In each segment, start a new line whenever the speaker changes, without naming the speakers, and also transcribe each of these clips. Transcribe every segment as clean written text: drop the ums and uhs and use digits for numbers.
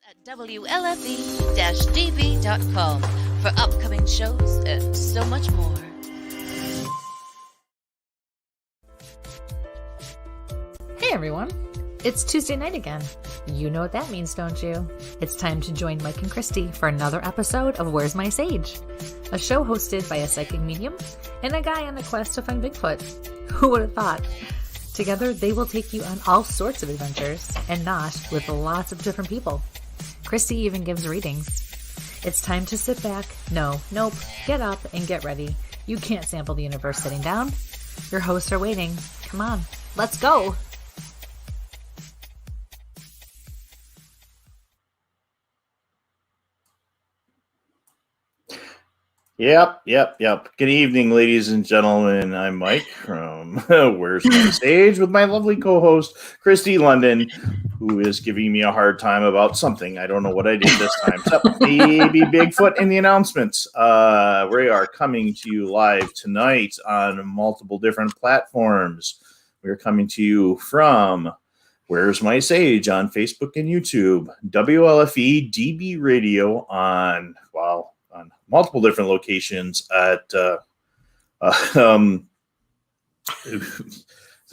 at WLFE-DB.com for upcoming shows and so much more.
Hey everyone, it's Tuesday night again. You know what that means, don't you? It's time to join Mike and Kristie for another episode of Where's My Sage? A show hosted by a psychic medium and a guy on a quest to find Bigfoot. Who would have thought? Together, they will take you on all sorts of adventures, and not with lots of different people. Kristie even gives readings. It's time to sit back, get up and get ready. You can't sample the universe sitting down. Your hosts are waiting. Come on, let's go!
Yep. Good evening, ladies and gentlemen. I'm Mike from Where's My Sage with my lovely co-host, Kristie London, who is giving me a hard time about something. I don't know what I did this time. Except maybe Bigfoot in the announcements. We are coming to you live tonight on multiple different platforms. We're coming to you from Where's My Sage on Facebook and YouTube, WLFE DB Radio on multiple different locations at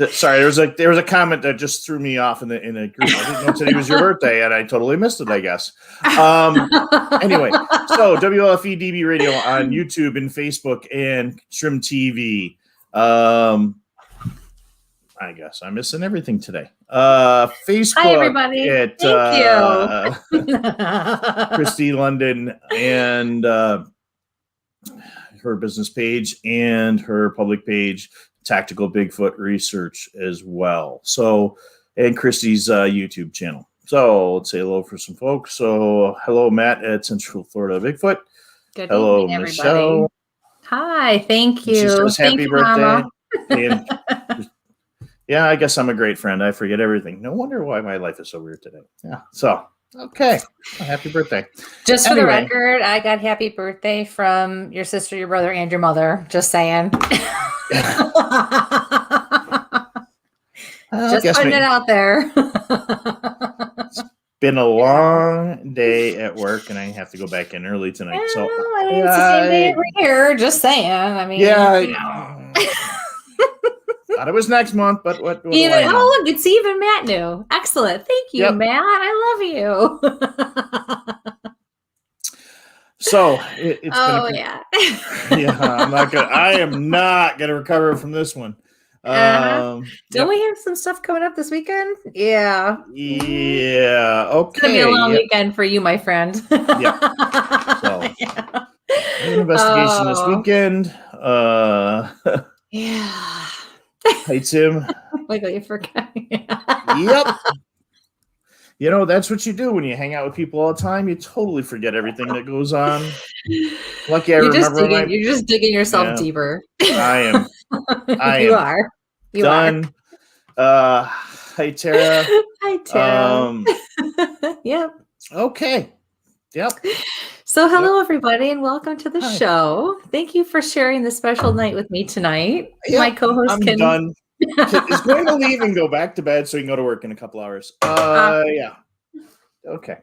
sorry, there was a comment that just threw me off in a group. I didn't know today was your birthday and I totally missed it, I guess. Anyway, so WLFE DB Radio on YouTube and Facebook and Trim TV. I guess I'm missing everything today. Facebook.
Hi, everybody.
Thank
you.
Kristie London and her business page and her public page, Tactical Bigfoot Research as well. So, and Kristie's YouTube channel. So let's say hello for some folks. So hello, Matt at Central Florida Bigfoot.
Good
hello,
evening,
Michelle.
everybody. Hi, thank you.
She says happy birthday.
Mama.
Yeah, I guess I'm a great friend. I forget everything. No wonder why my life is so weird today. Yeah. So, okay. Well, happy birthday.
Just for the record, I got happy birthday from your sister, your brother, and your mother. Just saying. Just putting it out there.
It's been a long day at work, and I have to go back in early tonight.
Well,
So,
it's the same day every year. Just saying. I mean,
thought it was next month, but what
look, it's even Matt knew. Excellent. Thank you, Matt. I love you.
So it's
yeah.
I am not gonna recover from this one.
Don't we have some stuff coming up this weekend? Yeah.
Yeah. Okay.
It's gonna be a long weekend for you, my friend.
Yeah. So, investigation this weekend.
Yeah.
Hey, Tim.
Wait till you forget.
Yep. You know, that's what you do when you hang out with people all the time. You totally forget everything that goes on. Lucky I remember.
You're just digging yourself deeper.
I am.
You are.
Done. Hi, Tara.
Hi, Tara. Yep.
Okay. Yep.
So hello, everybody, and welcome to the show. Thank you for sharing this special night with me tonight.
Yep.
My co-host
done. Is going to leave and go back to bed so he can go to work in a couple hours. Yeah. Okay.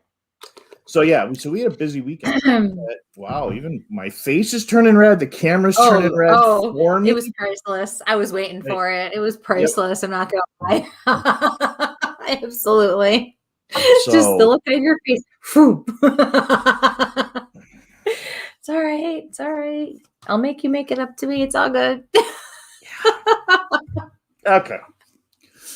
So we had a busy weekend. Wow, even my face is turning red. The camera's turning red. For me.
It was priceless. I was waiting for it. It was priceless. Yep. I'm not gonna lie. Absolutely. So, just the look on your face. It's all right. It's all right. I'll make you make it up to me. It's all good.
Okay.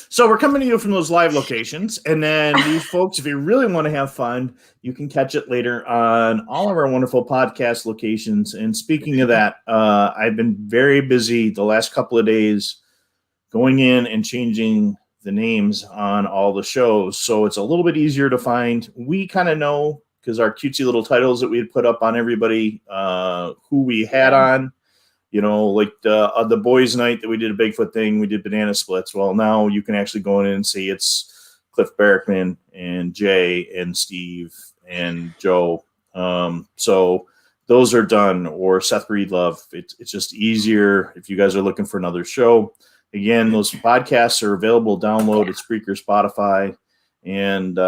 So we're coming to you from those live locations. And then these folks, if you really want to have fun, you can catch it later on all of our wonderful podcast locations. And speaking of that, I've been very busy the last couple of days going in and changing the names on all the shows. So it's a little bit easier to find. We kind of know because our cutesy little titles that we had put up on everybody who we had on. You know, like the boys' night that we did a Bigfoot thing, we did banana splits. Well, now you can actually go in and see it's Cliff Barrickman and Jay and Steve and Joe. So those are done, or Seth Breedlove. It's just easier if you guys are looking for another show. Again, those podcasts are available. Download at Spreaker, Spotify, and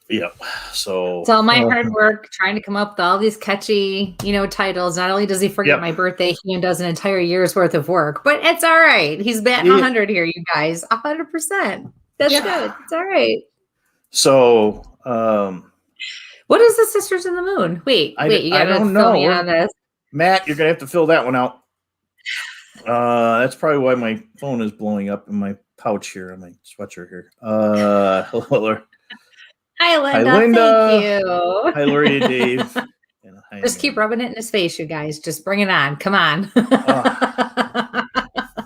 Yep. So
it's all my hard work trying to come up with all these catchy, titles. Not only does he forget my birthday, he does an entire year's worth of work, but it's all right. He's batting 100 here, you guys. 100%. That's good. It's all right.
So,
what is the Sisters in the Moon? Wait, you gotta fill me on this.
Matt, you're gonna have to fill that one out. That's probably why my phone is blowing up in my pouch here on my sweatshirt here. Hello.
Hi, Linda. Thank you.
Hi, Laurie and Dave.
Just keep rubbing it in his face, you guys. Just bring it on. Come on.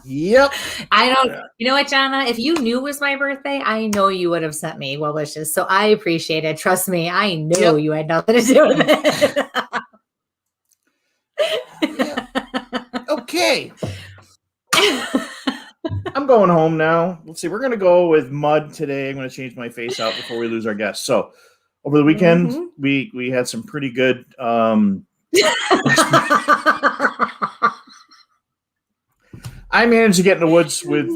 Yep.
I don't. You know what, Jonna? If you knew it was my birthday, I know you would have sent me well wishes. So I appreciate it. Trust me, I know you had nothing to do with it.
Okay. I'm going home now. Let's see. We're going to go with mud today. I'm going to change my face out before we lose our guests. So over the weekend, we had some pretty good I managed to get in the woods with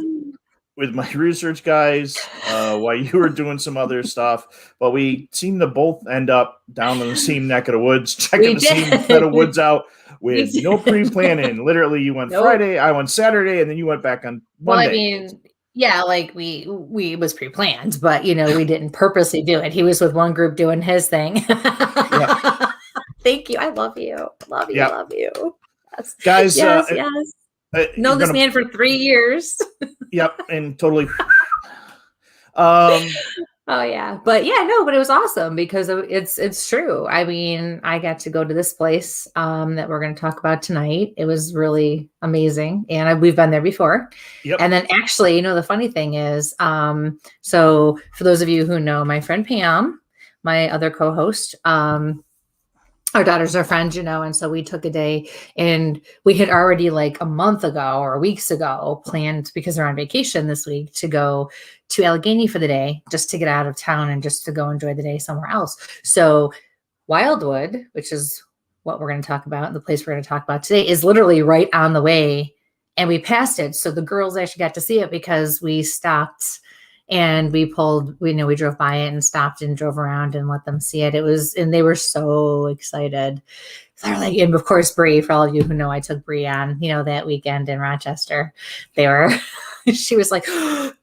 my research guys while you were doing some other stuff, but we seemed to both end up down in the same neck of the woods, checking the same set of woods out with no pre-planning. Literally, you went Friday, I went Saturday, and then you went back on Monday.
Well, I mean, yeah, like we was pre-planned, but we didn't purposely do it. He was with one group doing his thing. Thank you. I love you. Love you. Love you. Yes.
Guys,
yes. Known this man for 3 years.
Yep, and totally.
Oh yeah, but it was awesome because it's true. I mean, I got to go to this place that we're going to talk about tonight. It was really amazing, and we've been there before. Yep. And then actually, the funny thing is, so for those of you who know my friend Pam, my other co-host, our daughters are friends, and so we took a day, and we had already like a month ago or weeks ago planned, because they're on vacation this week, to go to Allegheny for the day, just to get out of town and just to go enjoy the day somewhere else. So Wildwood, which is what we're going to talk about, and the place we're going to talk about today, is literally right on the way, and we passed it. So the girls actually got to see it because we stopped and we drove by it and stopped and drove around and let them see it. And they were so excited. They're like, and of course, Bree, for all of you who know, I took Bree on, that weekend in Rochester. She was like,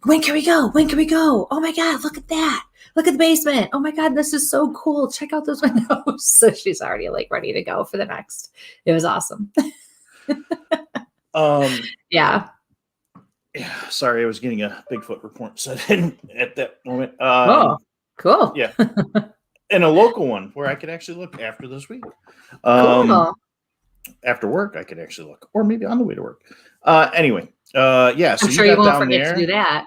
when can we go? When can we go? Oh my God, look at that. Look at the basement. Oh my God, this is so cool. Check out those windows. So she's already like ready to go for the next. It was awesome. Yeah.
Yeah, sorry, I was getting a Bigfoot report set in at that moment.
Oh, cool.
Yeah. And a local one where I could actually look after this week.
Cool.
After work, I could actually look, or maybe on the way to work. Anyway, yeah. So
I'm sure you won't forget to do that.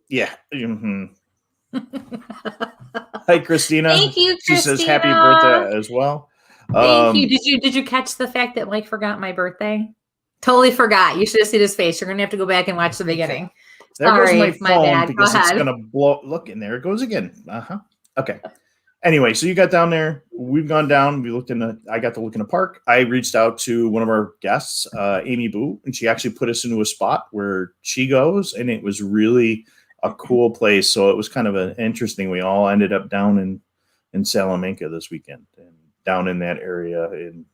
Yeah. Hi, Christina.
Thank you, Christina.
She says happy birthday as well.
Thank you. Did you catch the fact that Mike forgot my birthday? Totally forgot. You should have seen his face. You're going to have to go back and watch the beginning.
There goes my phone because it's going to blow. Look, and there it goes again. Okay. Anyway, so you got down there. We've gone down. I got to look in the park. I reached out to one of our guests, Amy Boo, and she actually put us into a spot where she goes, and it was really a cool place. So it was kind of an interesting. We all ended up down in Salamanca this weekend and down in that area. And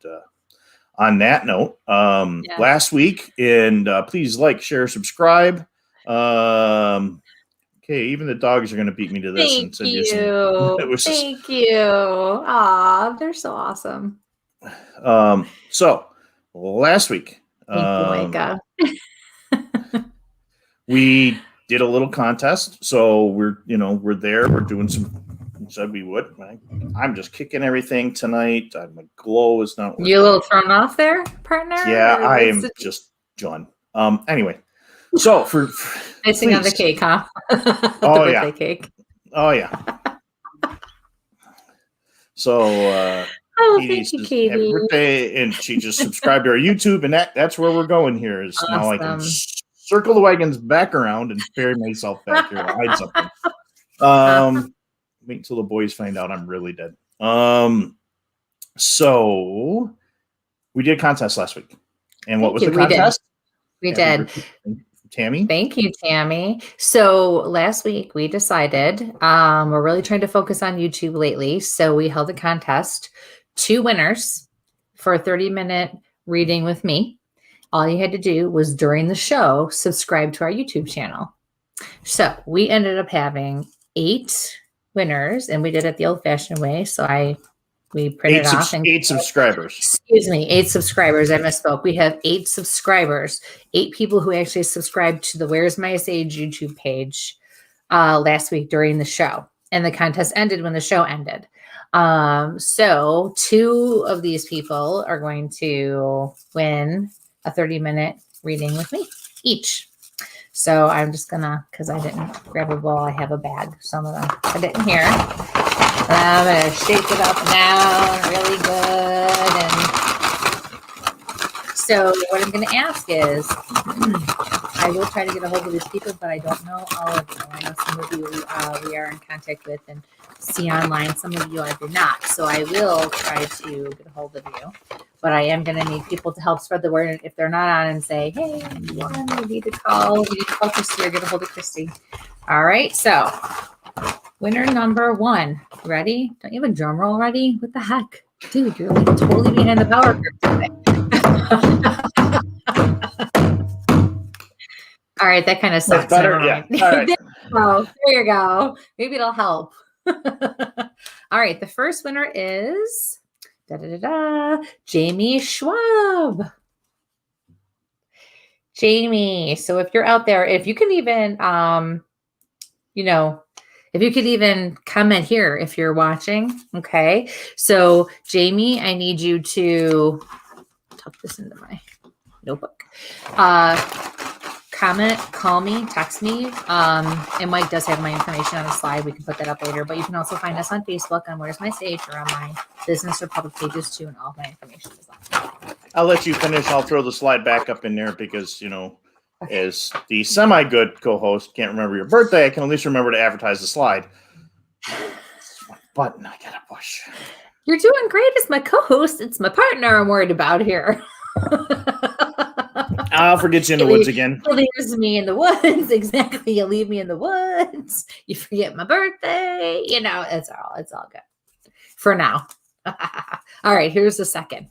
on that note, last week, and please like, share, subscribe. Okay, even the dogs are going to beat me to this.
Thank you. Thank you. Aw, they're so awesome.
So last week,
Thank you, Micah.
We did a little contest. So we're there. We're doing some. Said we would. I'm just kicking everything tonight. My glow is not working.
You a little thrown off there, partner?
Yeah, I am just John. Anyway, so for
icing on the cake, huh?
Oh yeah,
cake.
Oh yeah. So
thank you, Katie.
Happy birthday, and she just subscribed to our YouTube, and that's where we're going here. Is awesome. Now I can circle the wagons back around and bury myself back here to hide something. Wait until the boys find out I'm really dead. So we did a contest last week. And what was the contest?
We did.
Tammy.
Thank you, Tammy. So last week we decided we're really trying to focus on YouTube lately. So we held a contest, 2 winners for a 30-minute reading with me. All you had to do was during the show, subscribe to our YouTube channel. So we ended up having 8 winners, and we did it the old-fashioned way. So we printed off and
8 subscribers.
Excuse me, 8 subscribers. I misspoke. We have 8 subscribers, 8 people who actually subscribed to the Where's My Sage YouTube page last week during the show. And the contest ended when the show ended. So 2 of these people are going to win a 30-minute reading with me each. So I'm just gonna, because I didn't grab a bowl, I have a bag. So I'm gonna put it in here. I'm going to shape it up now really good. And so what I'm going to ask is, I will try to get a hold of these people, but I don't know all of them. I know some of you we are in contact with and see online. Some of you I do not. So I will try to get a hold of you. But I am going to need people to help spread the word. If they're not on and say, hey, we need to call Kristie or get a hold of Kristie. All right. So winner number 1. Ready? Don't you have a drum roll ready? What the heck? Dude, you're like totally behind the power curve today. All right, that kind of sucks.
That's better. Yeah. All right.
There you go. Maybe it'll help. All right, the first winner is Jamie Schwab. Jamie, so if you're out there, if you can even, if you could even comment here if you're watching, okay? So, Jamie, I need you to tuck this into my notebook. Comment, call me, text me. And Mike does have my information on the slide. We can put that up later. But you can also find us on Facebook on Where's My Sage or on my business or public pages too, and all of my information is on there.
I'll let you finish. I'll throw the slide back up in there because, as the semi-good co-host, can't remember your birthday, I can at least remember to advertise the slide. Button I gotta push.
You're doing great as my co-host. It's my partner I'm worried about here.
I'll forget you in the woods again.
You leave me in the woods. Exactly. You leave me in the woods. You forget my birthday. It's all good. For now. All right, here's the second.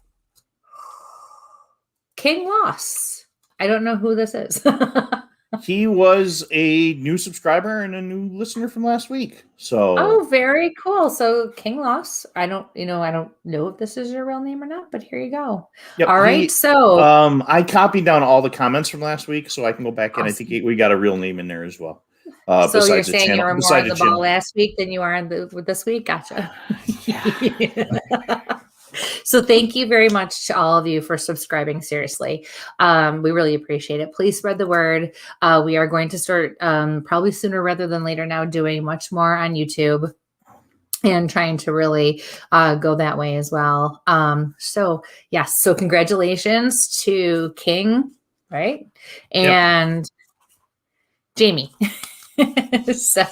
King Loss. I don't know who this is.
He was a new subscriber and a new listener from last week. So
very cool. So King Loss. I don't know if this is your real name or not, but here you go.
Yep,
all right. So
I copied down all the comments from last week, so I can go back in.
Awesome.
I think we got a real name in there as well.
So you're saying you were more on the ball last week than you are on this week? Gotcha. So thank you very much to all of you for subscribing. Seriously. We really appreciate it. Please spread the word. We are going to start probably sooner rather than later now doing much more on YouTube and trying to really go that way as well. So congratulations to King, right? And yep. Jamie. So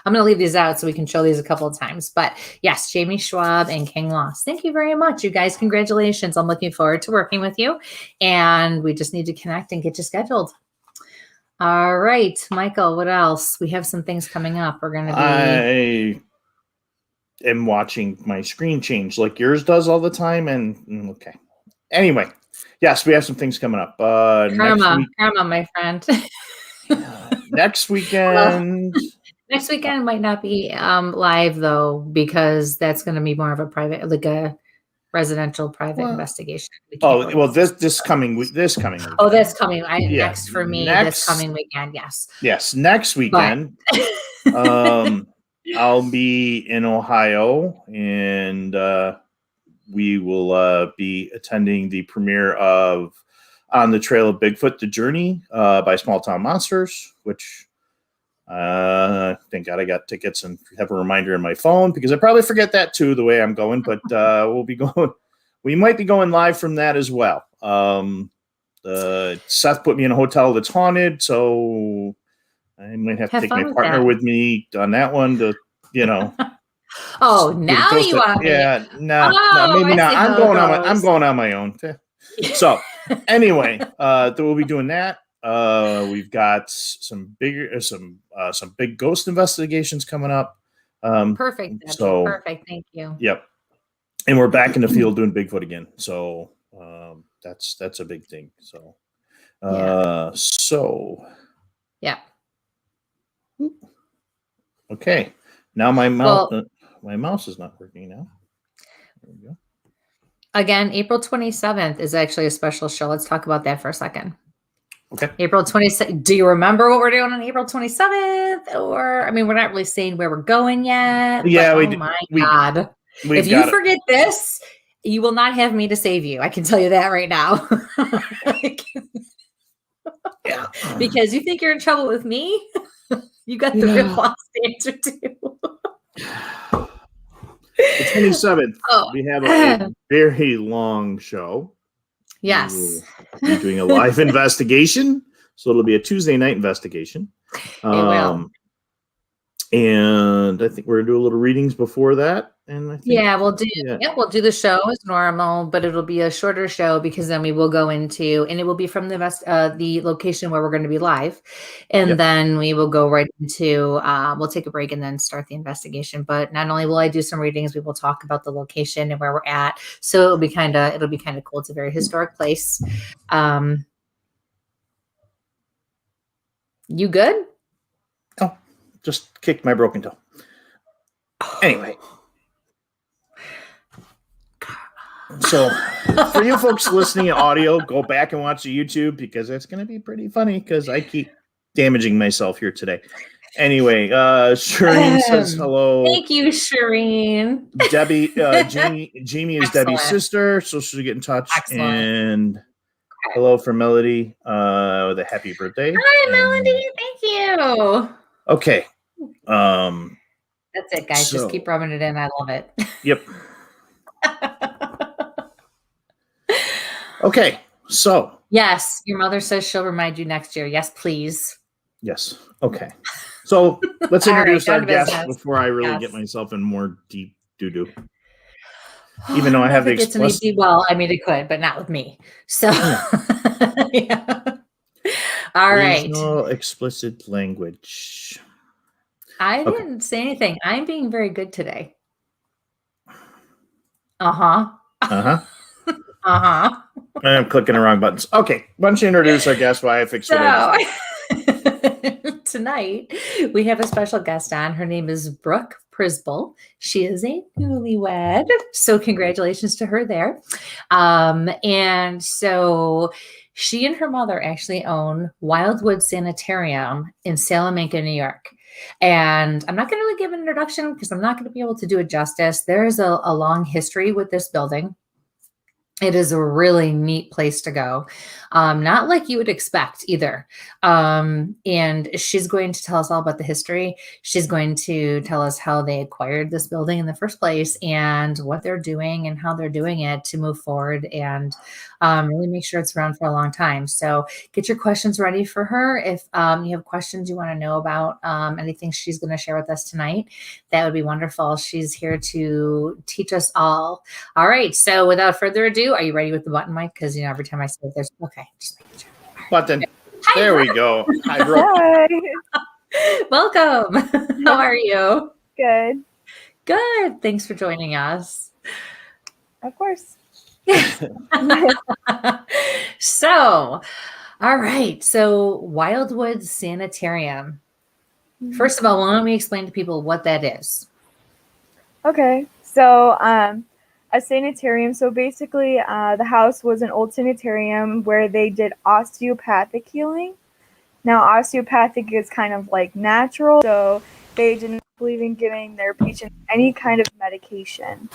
I'm going to leave these out so we can show these a couple of times. But yes, Jamie Schwab and King Loss. Thank you very much, you guys. Congratulations. I'm looking forward to working with you. And we just need to connect and get you scheduled. All right, Michael, what else? We have some things coming up. We're going to be... I
am watching my screen change like yours does all the time. And okay. Anyway, yes, we have some things coming up.
Karma, my friend.
Next weekend.
Next weekend might not be live though, because that's going to be more of a private, like a residential private investigation.
This coming week.
Oh, that's coming. Next for me. This coming weekend. Yes,
next weekend. I'll be in Ohio, and we will be attending the premiere of On the Trail of Bigfoot, The Journey by Small Town Monsters, which thank God I got tickets and have a reminder in my phone because I probably forget that too, the way I'm going, but we might be going live from that as well. Seth put me in a hotel that's haunted, so I might have to take my partner with me on that one to,
Oh, now you want me?
Yeah, no, maybe not. I'm going on my own. So anyway, we'll be doing that. We've got some big ghost investigations coming up.
Perfect. Debbie.
So
perfect. Thank you.
Yep. And we're back in the field doing Bigfoot again. So that's a big thing. So
yeah.
Okay. Now my mouse is not working now. There we go.
Again, April 27th is actually a special show. Let's talk about that for a second.
Okay.
April 27th. Do you remember what we're doing on April 27th? Or, I mean, we're not really saying where we're going yet.
Yeah,
but, God. If you forget this, you will not have me to save you. I can tell you that right now.
Yeah.
Because you think you're in trouble with me? You got the real lost answer too.
The 27th, we have a very long show.
Yes.
We'll be doing a live investigation. So it'll be a Tuesday night investigation.
It will.
And I think we're going to do a little readings before that. And I think,
we'll do the show as normal, but it'll be a shorter show because then we will go into, and it will be from the location where we're going to be live. And then we will go right into, we'll take a break and then start the investigation. But not only will I do some readings, we will talk about the location and where we're at. So it'll be kind of cool. It's a very historic place. You good?
Oh, just kicked my broken toe. Anyway. So for you folks listening to audio, go back and watch the YouTube because it's going to be pretty funny because I keep damaging myself here today. Anyway, Shireen says hello.
Thank you, Shireen.
Debbie, Jamie is Debbie's sister, so she'll get in touch.
Excellent.
And hello from Melody with a happy birthday.
Hi, Melody. Thank you.
Okay.
That's it, guys. Just keep rubbing it in. I love it.
Yep. Okay, so.
Yes, your mother says she'll remind you next year. Yes, please.
Yes. Okay. So let's introduce our guest before I really get myself in more deep doo-doo. Even though I have the explicit.
Well, I mean, it could, but not with me. So, yeah. All right.
No explicit language.
I didn't say anything. I'm being very good today. Uh-huh.
Uh-huh.
Uh-huh.
I'm clicking the wrong buttons. Okay. Why don't you introduce our guest while I fix it?
Tonight, we have a special guest on. Her name is Brooke Przystal. She is a newlywed. So congratulations to her there. And so she and her mother actually own Wildwood Sanitarium in Salamanca, New York. And I'm not going to really give an introduction because I'm not going to be able to do it justice. There is a long history with this building. It is a really neat place to go. Not like you would expect either. And she's going to tell us all about the history. She's going to tell us how they acquired this building in the first place and what they're doing and how they're doing it to move forward and really make sure it's around for a long time. So get your questions ready for her. If you have questions you want to know about anything she's going to share with us tonight, that would be wonderful. She's here to teach us all. All right. So without further ado, are you ready with the button, Mike? Because every time I say it, there's okay. Just making sure. Right.
Button. There we go. Hi, Brooke.
Hi.
Welcome. How are you?
Good.
Good. Thanks for joining us.
Of course.
So, all right. So, Wildwood Sanitarium. First of all, why don't we explain to people what that is?
Okay. So, a sanitarium. So basically, the house was an old sanitarium where they did osteopathic healing. Now, osteopathic is kind of like natural, so they didn't believe in giving their patients any kind of medication.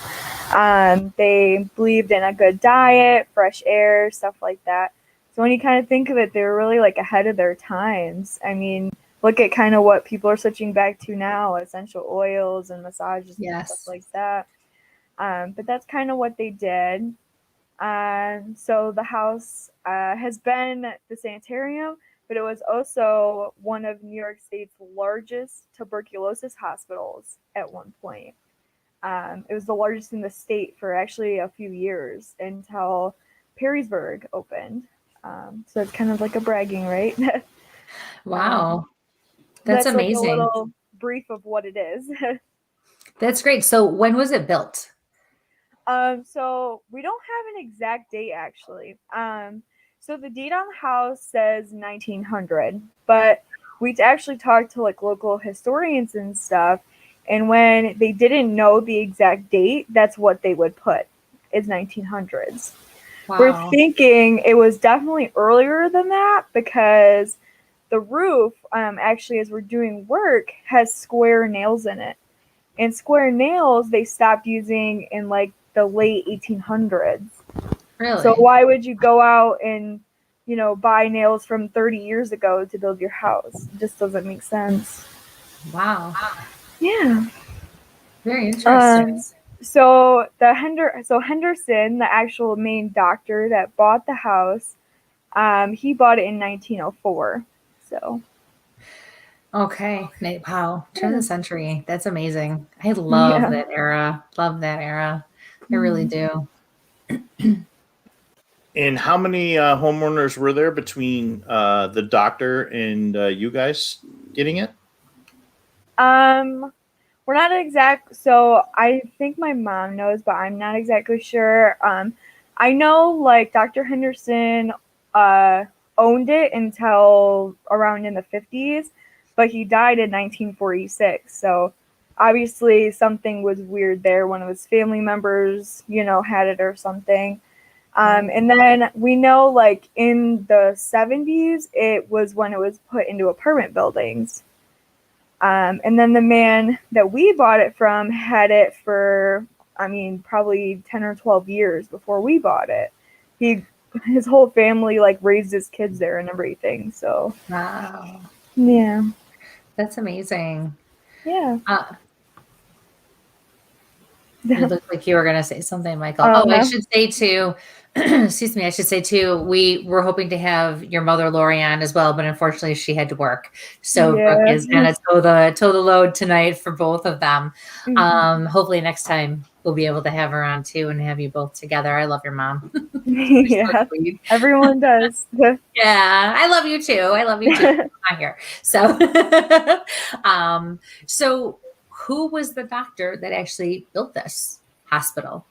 They believed in a good diet, fresh air, stuff like that. So when you kind of think of it, they were really like ahead of their times. I mean, look at kind of what people are switching back to now, essential oils and massages and stuff like that. But that's kind of what they did. So the house has been the sanitarium, but it was also one of New York State's largest tuberculosis hospitals at one point. It was the largest in the state for actually a few years until Perrysburg opened. So it's kind of like a bragging, right?
Wow. That's amazing.
Like a little brief of what it is.
That's great. So when was it built?
So we don't have an exact date actually. So the date on the house says 1900, but we actually talked to like local historians and stuff, and when they didn't know the exact date, that's what they would put is 1900s.
Wow.
We're thinking it was definitely earlier than that because the roof, actually, as we're doing work, has square nails in it. And square nails they stopped using in like the late 1800s.
Really?
So why would you go out and, buy nails from 30 years ago to build your house? It just doesn't make sense.
Wow.
Yeah.
Very interesting.
So Henderson, the actual main doctor that bought the house, he bought it in 1904. So.
Okay. Wow. Turn of the century. That's amazing. I love that era. Love that era. I really do.
And how many homeowners were there between the doctor and you guys getting it?
We're not exact. So I think my mom knows, but I'm not exactly sure. I know like Dr. Henderson owned it until around in the 50s, but he died in 1946. So obviously something was weird there. One of his family members, had it or something. And then we know like in the 70s, it was when it was put into apartment buildings. And then the man that we bought it from had it for, probably 10 or 12 years before we bought it. His whole family like raised his kids there and everything. So,
wow.
Yeah.
That's amazing.
Yeah.
You look like you were going to say something, Michael. I should say too, excuse me, we were hoping to have your mother, Laurie, on as well, but unfortunately she had to work. So Brooke is going to toe the load tonight for both of them.
Mm-hmm.
Hopefully next time we'll be able to have her on too and have you both together. I love your mom.
Yeah, everyone does.
Yeah, I love you too. I'm here. So, so who was the doctor that actually built this hospital?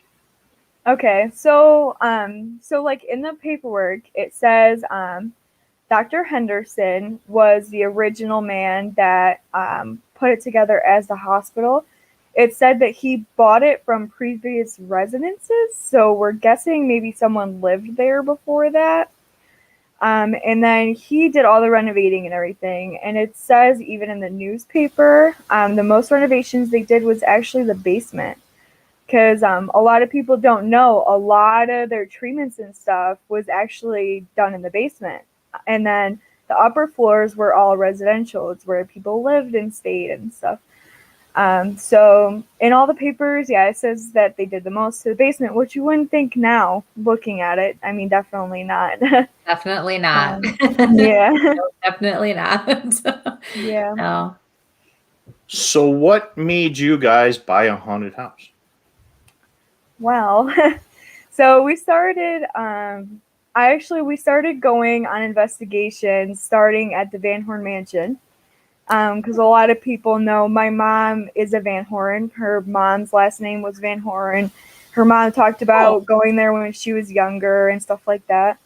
Okay, so like in the paperwork, it says Dr. Henderson was the original man that put it together as the hospital. It said that he bought it from previous residences, so we're guessing maybe someone lived there before that. And then he did all the renovating and everything. And it says even in the newspaper, the most renovations they did was actually the basement. Because a lot of people don't know, a lot of their treatments and stuff was actually done in the basement. And then the upper floors were all residential. It's where people lived and stayed and stuff. So in all the papers, it says that they did the most to the basement, which you wouldn't think now looking at it. I mean, definitely not.
Definitely not.
Yeah.
No, definitely not.
Yeah.
No.
So what made you guys buy a haunted house?
Well, so we started, we started going on investigations starting at the Van Horn Mansion. Because a lot of people know my mom is a Van Horn. Her mom's last name was Van Horn. Her mom talked about going there when she was younger and stuff like that.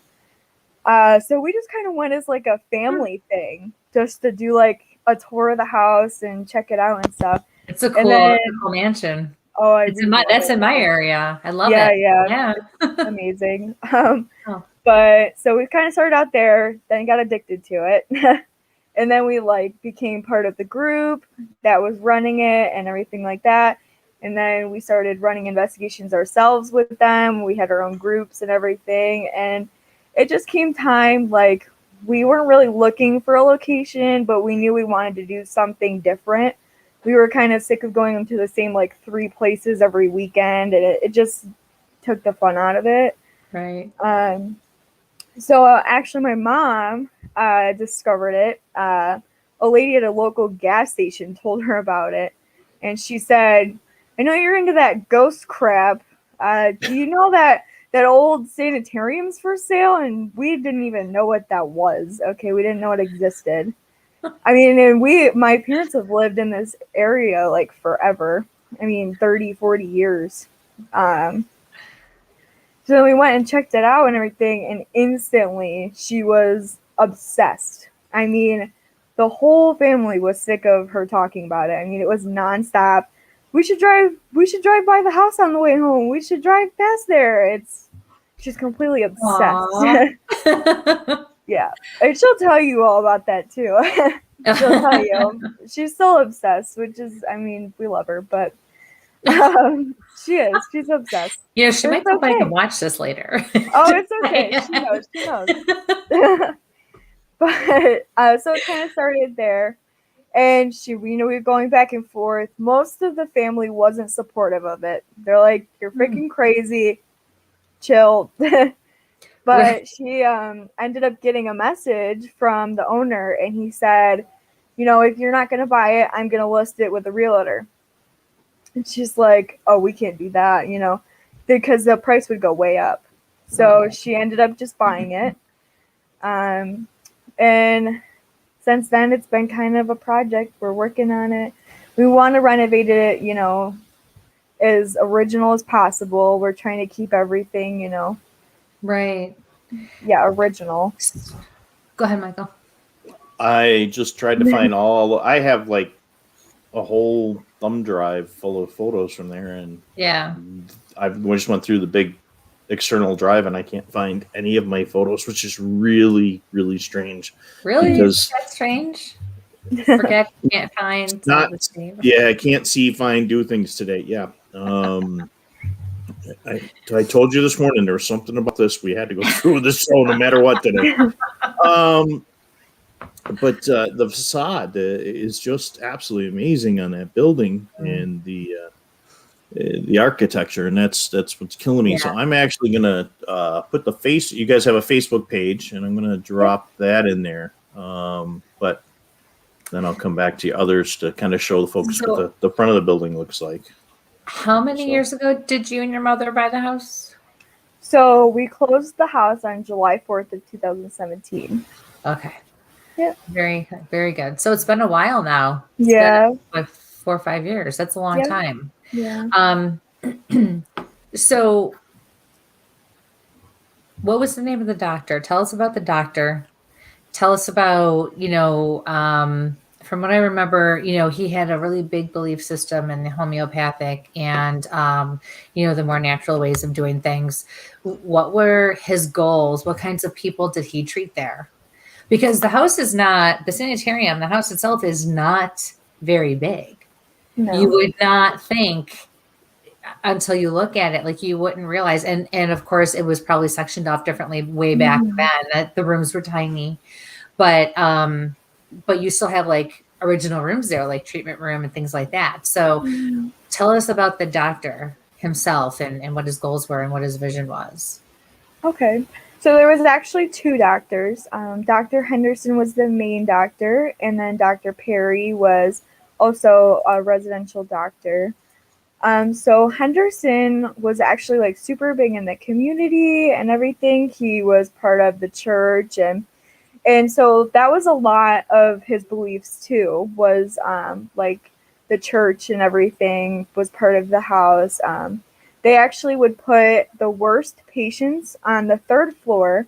So we just kind of went as like a family thing, just to do like a tour of the house and check it out and stuff.
It's a cool mansion.
Oh,
that's in my area. I love
it.
Yeah.
Amazing. But so we kind of started out there, then got addicted to it. And then we like became part of the group that was running it and everything like that. And then we started running investigations ourselves with them. We had our own groups and everything. And it just came time, like we weren't really looking for a location, but we knew we wanted to do something different. We were kind of sick of going to the same like 3 places every weekend. And it just took the fun out of it.
Right.
So actually my mom discovered it. A lady at a local gas station told her about it. And she said, I know you're into that ghost crap. Do you know that that old sanitarium's for sale, and we didn't even know what that was. Okay, we didn't know it existed. I mean, and my parents have lived in this area like forever. I mean, 30, 40 years. So then we went and checked it out and everything, and instantly she was obsessed. I mean, the whole family was sick of her talking about it. I mean, it was nonstop. We should drive by the house on the way home. We should drive past there. She's completely obsessed. Yeah. And she'll tell you all about that too. She'll tell you. She's still obsessed, which is, I mean, we love her, but she is. She's obsessed.
Yeah, she might go back and watch this later.
Oh, it's okay. She knows. But so it kind of started there. And we were going back and forth. Most of the family wasn't supportive of it. They're like, "You're freaking crazy. Chill." But she ended up getting a message from the owner, and he said, "If you're not going to buy it, I'm going to list it with a realtor." And she's like, "Oh, we can't do that, because the price would go way up." So she ended up just buying it. And since then, it's been kind of a project. We're working on it. We want to renovate it, as original as possible. We're trying to keep everything,
Right.
Yeah, original.
Go ahead, Michael.
I just tried to find I have like a whole thumb drive full of photos from there, and I just went through the big external drive, and I can't find any of my photos, which is really, really strange.
Really? Because that's strange. Forget, can't find.
I can't see, find, do things today. Yeah. I told you this morning there was something about this we had to go through with this show no matter what today. But the facade is just absolutely amazing on that building, and the architecture, and that's what's killing me. Yeah. So I'm actually gonna put you guys have a Facebook page, and I'm gonna drop that in there. But then I'll come back to you others to kind of show the folks what the front of the building looks like.
How many years ago did you and your mother buy the house?
So we closed the house on July 4th of 2017.
Okay.
Yeah.
Very, very good. So it's been a while now. It's been like 4 or 5 years. That's a long time.
Yeah.
So what was the name of the doctor? Tell us about the doctor. Tell us about, from what I remember, he had a really big belief system in the homeopathic and, the more natural ways of doing things. What were his goals? What kinds of people did he treat there? Because the house is not, the sanitarium, the house itself is not very big. No. You would not think until you look at it, like you wouldn't realize. And of course, it was probably sectioned off differently way back then. That the rooms were tiny. But you still have like original rooms there, like treatment room and things like that. So tell us about the doctor himself and what his goals were and what his vision was.
Okay. So there was actually 2 doctors. Dr. Henderson was the main doctor, and then Dr. Perry was also a residential doctor. So Henderson was actually like super big in the community and everything. He was part of the church, and so that was a lot of his beliefs too, was like the church and everything was part of the house. They actually would put the worst patients on the 3rd floor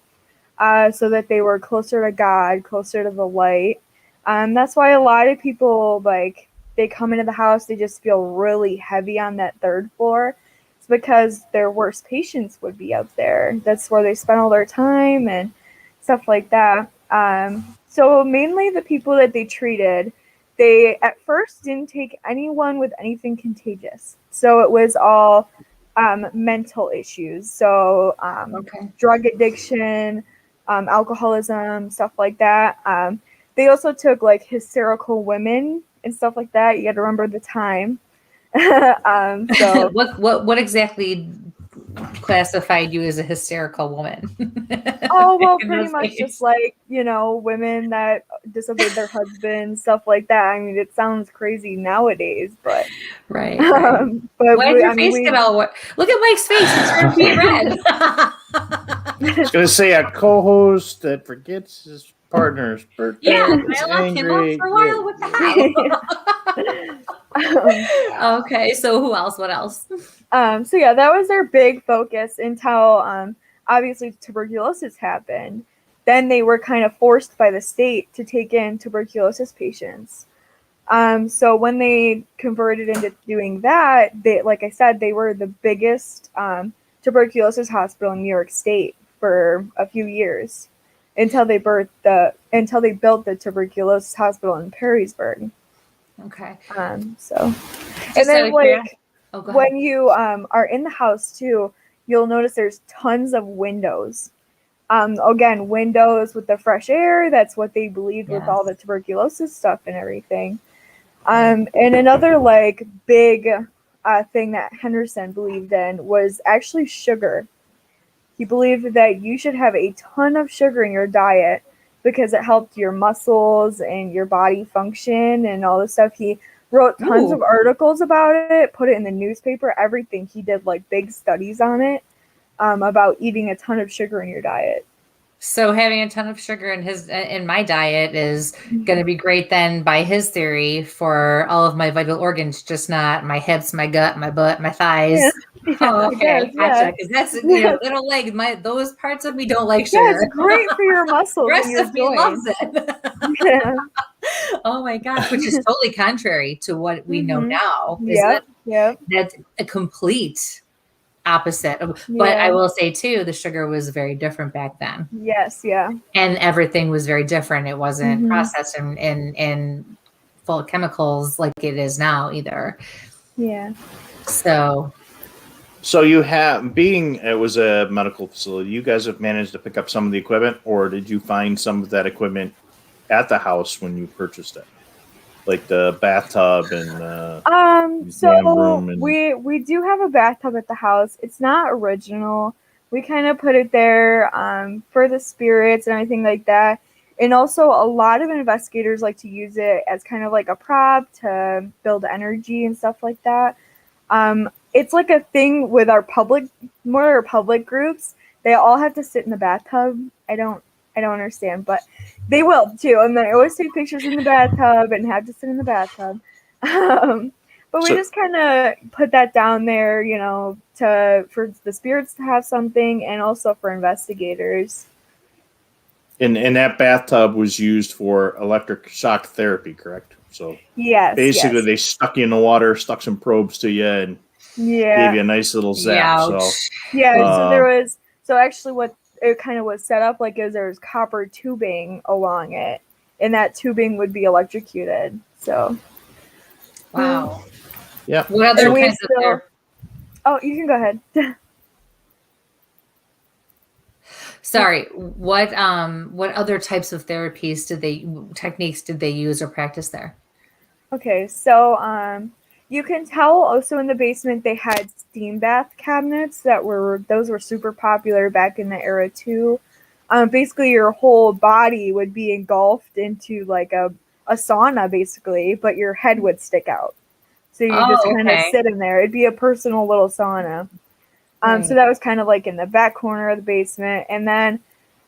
so that they were closer to God, closer to the light. That's why a lot of people, like, they come into the house, they just feel really heavy on that 3rd floor. It's because their worst patients would be up there. That's where they spend all their time and stuff like that. So mainly the people that they treated, they at first didn't take anyone with anything contagious. So it was all mental issues. So drug addiction, alcoholism, stuff like that. They also took like hysterical women and stuff like that. You got to remember the time. So
what exactly classified you as a hysterical woman?
Oh, well, pretty much just like, women that disobeyed their husband, stuff like that. I mean, it sounds crazy nowadays, but
Right.
but
Why did your face get all what? Look at Mike's face; it's turned beet red.
I was going to say a co-host that forgets his partner's birthday.
Yeah,
is
I left him up for a while. What the hell? Okay, so who else? What else?
So yeah, that was their big focus until obviously tuberculosis happened. Then they were kind of forced by the state to take in tuberculosis patients. So when they converted into doing that, they, like I said, they were the biggest tuberculosis hospital in New York State for a few years until they built the tuberculosis hospital in Perrysburg.
Okay.
So, and then like when you are in the house too, you'll notice there's tons of windows. Again, windows with the fresh air. That's what they believed with all the tuberculosis stuff and everything. And another like big thing that Henderson believed in was actually sugar. He believed that you should have a ton of sugar in your diet because it helped your muscles and your body function and all this stuff. He wrote tons of articles about it, put it in the newspaper, everything. He did like big studies on it about eating a ton of sugar in your diet.
So having a ton of sugar in my diet is going to be great then by his theory for all of my vital organs, just not my hips, my gut, my butt, my thighs.
Yeah.
Oh, okay, gotcha. Because that's they don't like those parts of me don't like sugar.
Yeah, it's great for your muscles.
The rest of me loves it.
Yeah.
Oh my gosh, which is totally contrary to what we know now.
Yeah.
That's a complete opposite. But I will say too, the sugar was very different back then.
Yes, yeah.
And everything was very different. It wasn't processed in full of chemicals like it is now either.
Yeah.
So you have, being it was a medical facility, you guys have managed to pick up some of the equipment, or did you find some of that equipment at the house when you purchased it? Like the bathtub and
so
room and...
we do have a bathtub at the house. It's not original. We kind of put it there for the spirits and everything like that. And also a lot of investigators like to use it as kind of like a prop to build energy and stuff like that. It's like a thing with our public groups. They all have to sit in the bathtub. I don't understand, but they will too. And they always take pictures in the bathtub and have to sit in the bathtub. But we just kind of put that down there, for the spirits to have something and also for investigators.
And that bathtub was used for electric shock therapy, correct? So basically they stuck you in the water, stuck some probes to you, and gave you a nice little zap. So actually what it kind of was set up like is there's copper tubing along it, and that tubing would be electrocuted. So
wow.
Yeah.
What other kinds of therapy?
Oh, you can go ahead.
Sorry. What other types of techniques did they use or practice there?
Okay, so you can tell also in the basement they had steam bath cabinets those were super popular back in the era too. Basically your whole body would be engulfed into like a sauna basically, but your head would stick out. So you just kind of sit in there. It'd be a personal little sauna. So that was kind of like in the back corner of the basement. And then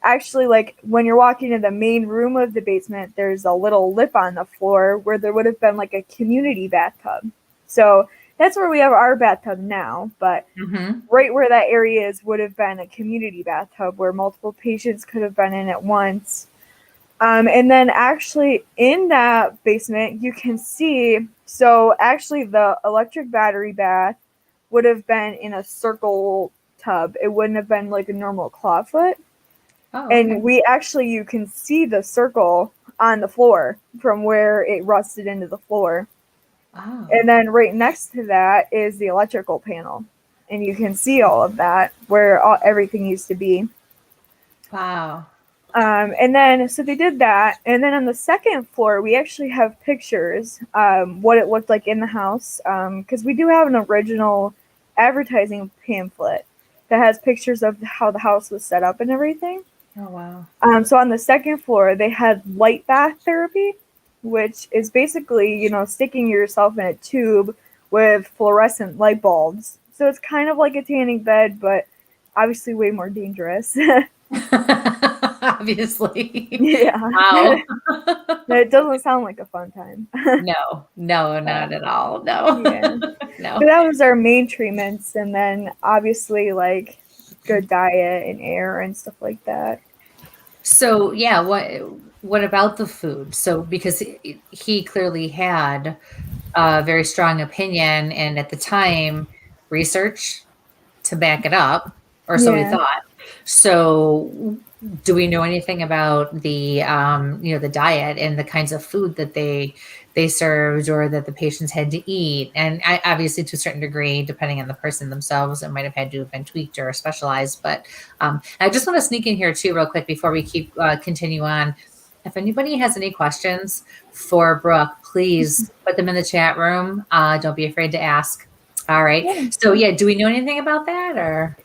actually, like when you're walking in the main room of the basement, there's a little lip on the floor where there would have been like a community bathtub. So that's where we have our bathtub now. But right where that area is would have been a community bathtub where multiple patients could have been in at once. And then actually in that basement, you can see, so actually the electric battery bath would have been in a circle tub. It wouldn't have been like a normal clawfoot. And you can see the circle on the floor from where it rusted into the floor. And then right next to that is the electrical panel. And you can see all of that where everything used to be.
Wow.
And then, so they did that. And then on the second floor, we actually have pictures, what it looked like in the house. Because we do have an original advertising pamphlet that has pictures of how the house was set up and everything.
Oh, wow.
So on the second floor, they had light bath therapy, which is basically, sticking yourself in a tube with fluorescent light bulbs. So it's kind of like a tanning bed, but obviously way more dangerous.
Obviously.
Yeah.
Wow.
It doesn't sound like a fun time.
No, not at all. No.
Yeah.
No.
So that was our main treatments, and then obviously like good diet and air and stuff like that.
So yeah, what about the food? So because he clearly had a very strong opinion, and at the time, research to back it up, or so we
Yeah.
thought. So do we know anything about the the diet and the kinds of food that they served or that the patients had to eat? And obviously to a certain degree, depending on the person themselves, it might have had to have been tweaked or specialized. But I just want to sneak in here too real quick before we keep continue on. If anybody has any questions for Brooke, please put them in the chat room. Don't be afraid to ask. All right.
Yeah.
So yeah, do we know anything about that or?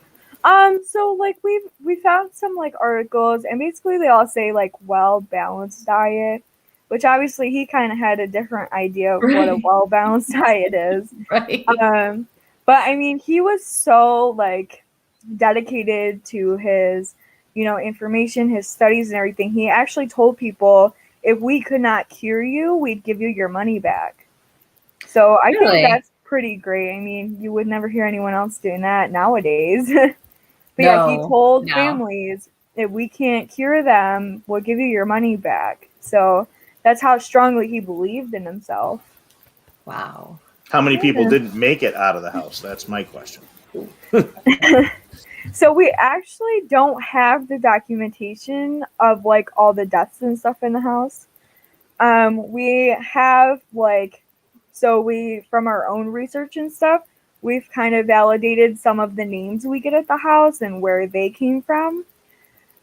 So like we found some like articles, and basically they all say like well-balanced diet, which obviously he kind of had a different idea of what a well-balanced diet is.
Right.
But I mean, he was so like dedicated to his, information, his studies and everything. He actually told people, if we could not cure you, we'd give you your money back. So I
Really?
think that's pretty great. I mean, you would never hear anyone else doing that nowadays. But yeah, he told families, if we can't cure them, we'll give you your money back. So that's how strongly he believed in himself.
Wow.
How many people didn't make it out of the house? That's my question.
So we actually don't have the documentation of like all the deaths and stuff in the house. We have from our own research and stuff, we've kind of validated some of the names we get at the house and where they came from.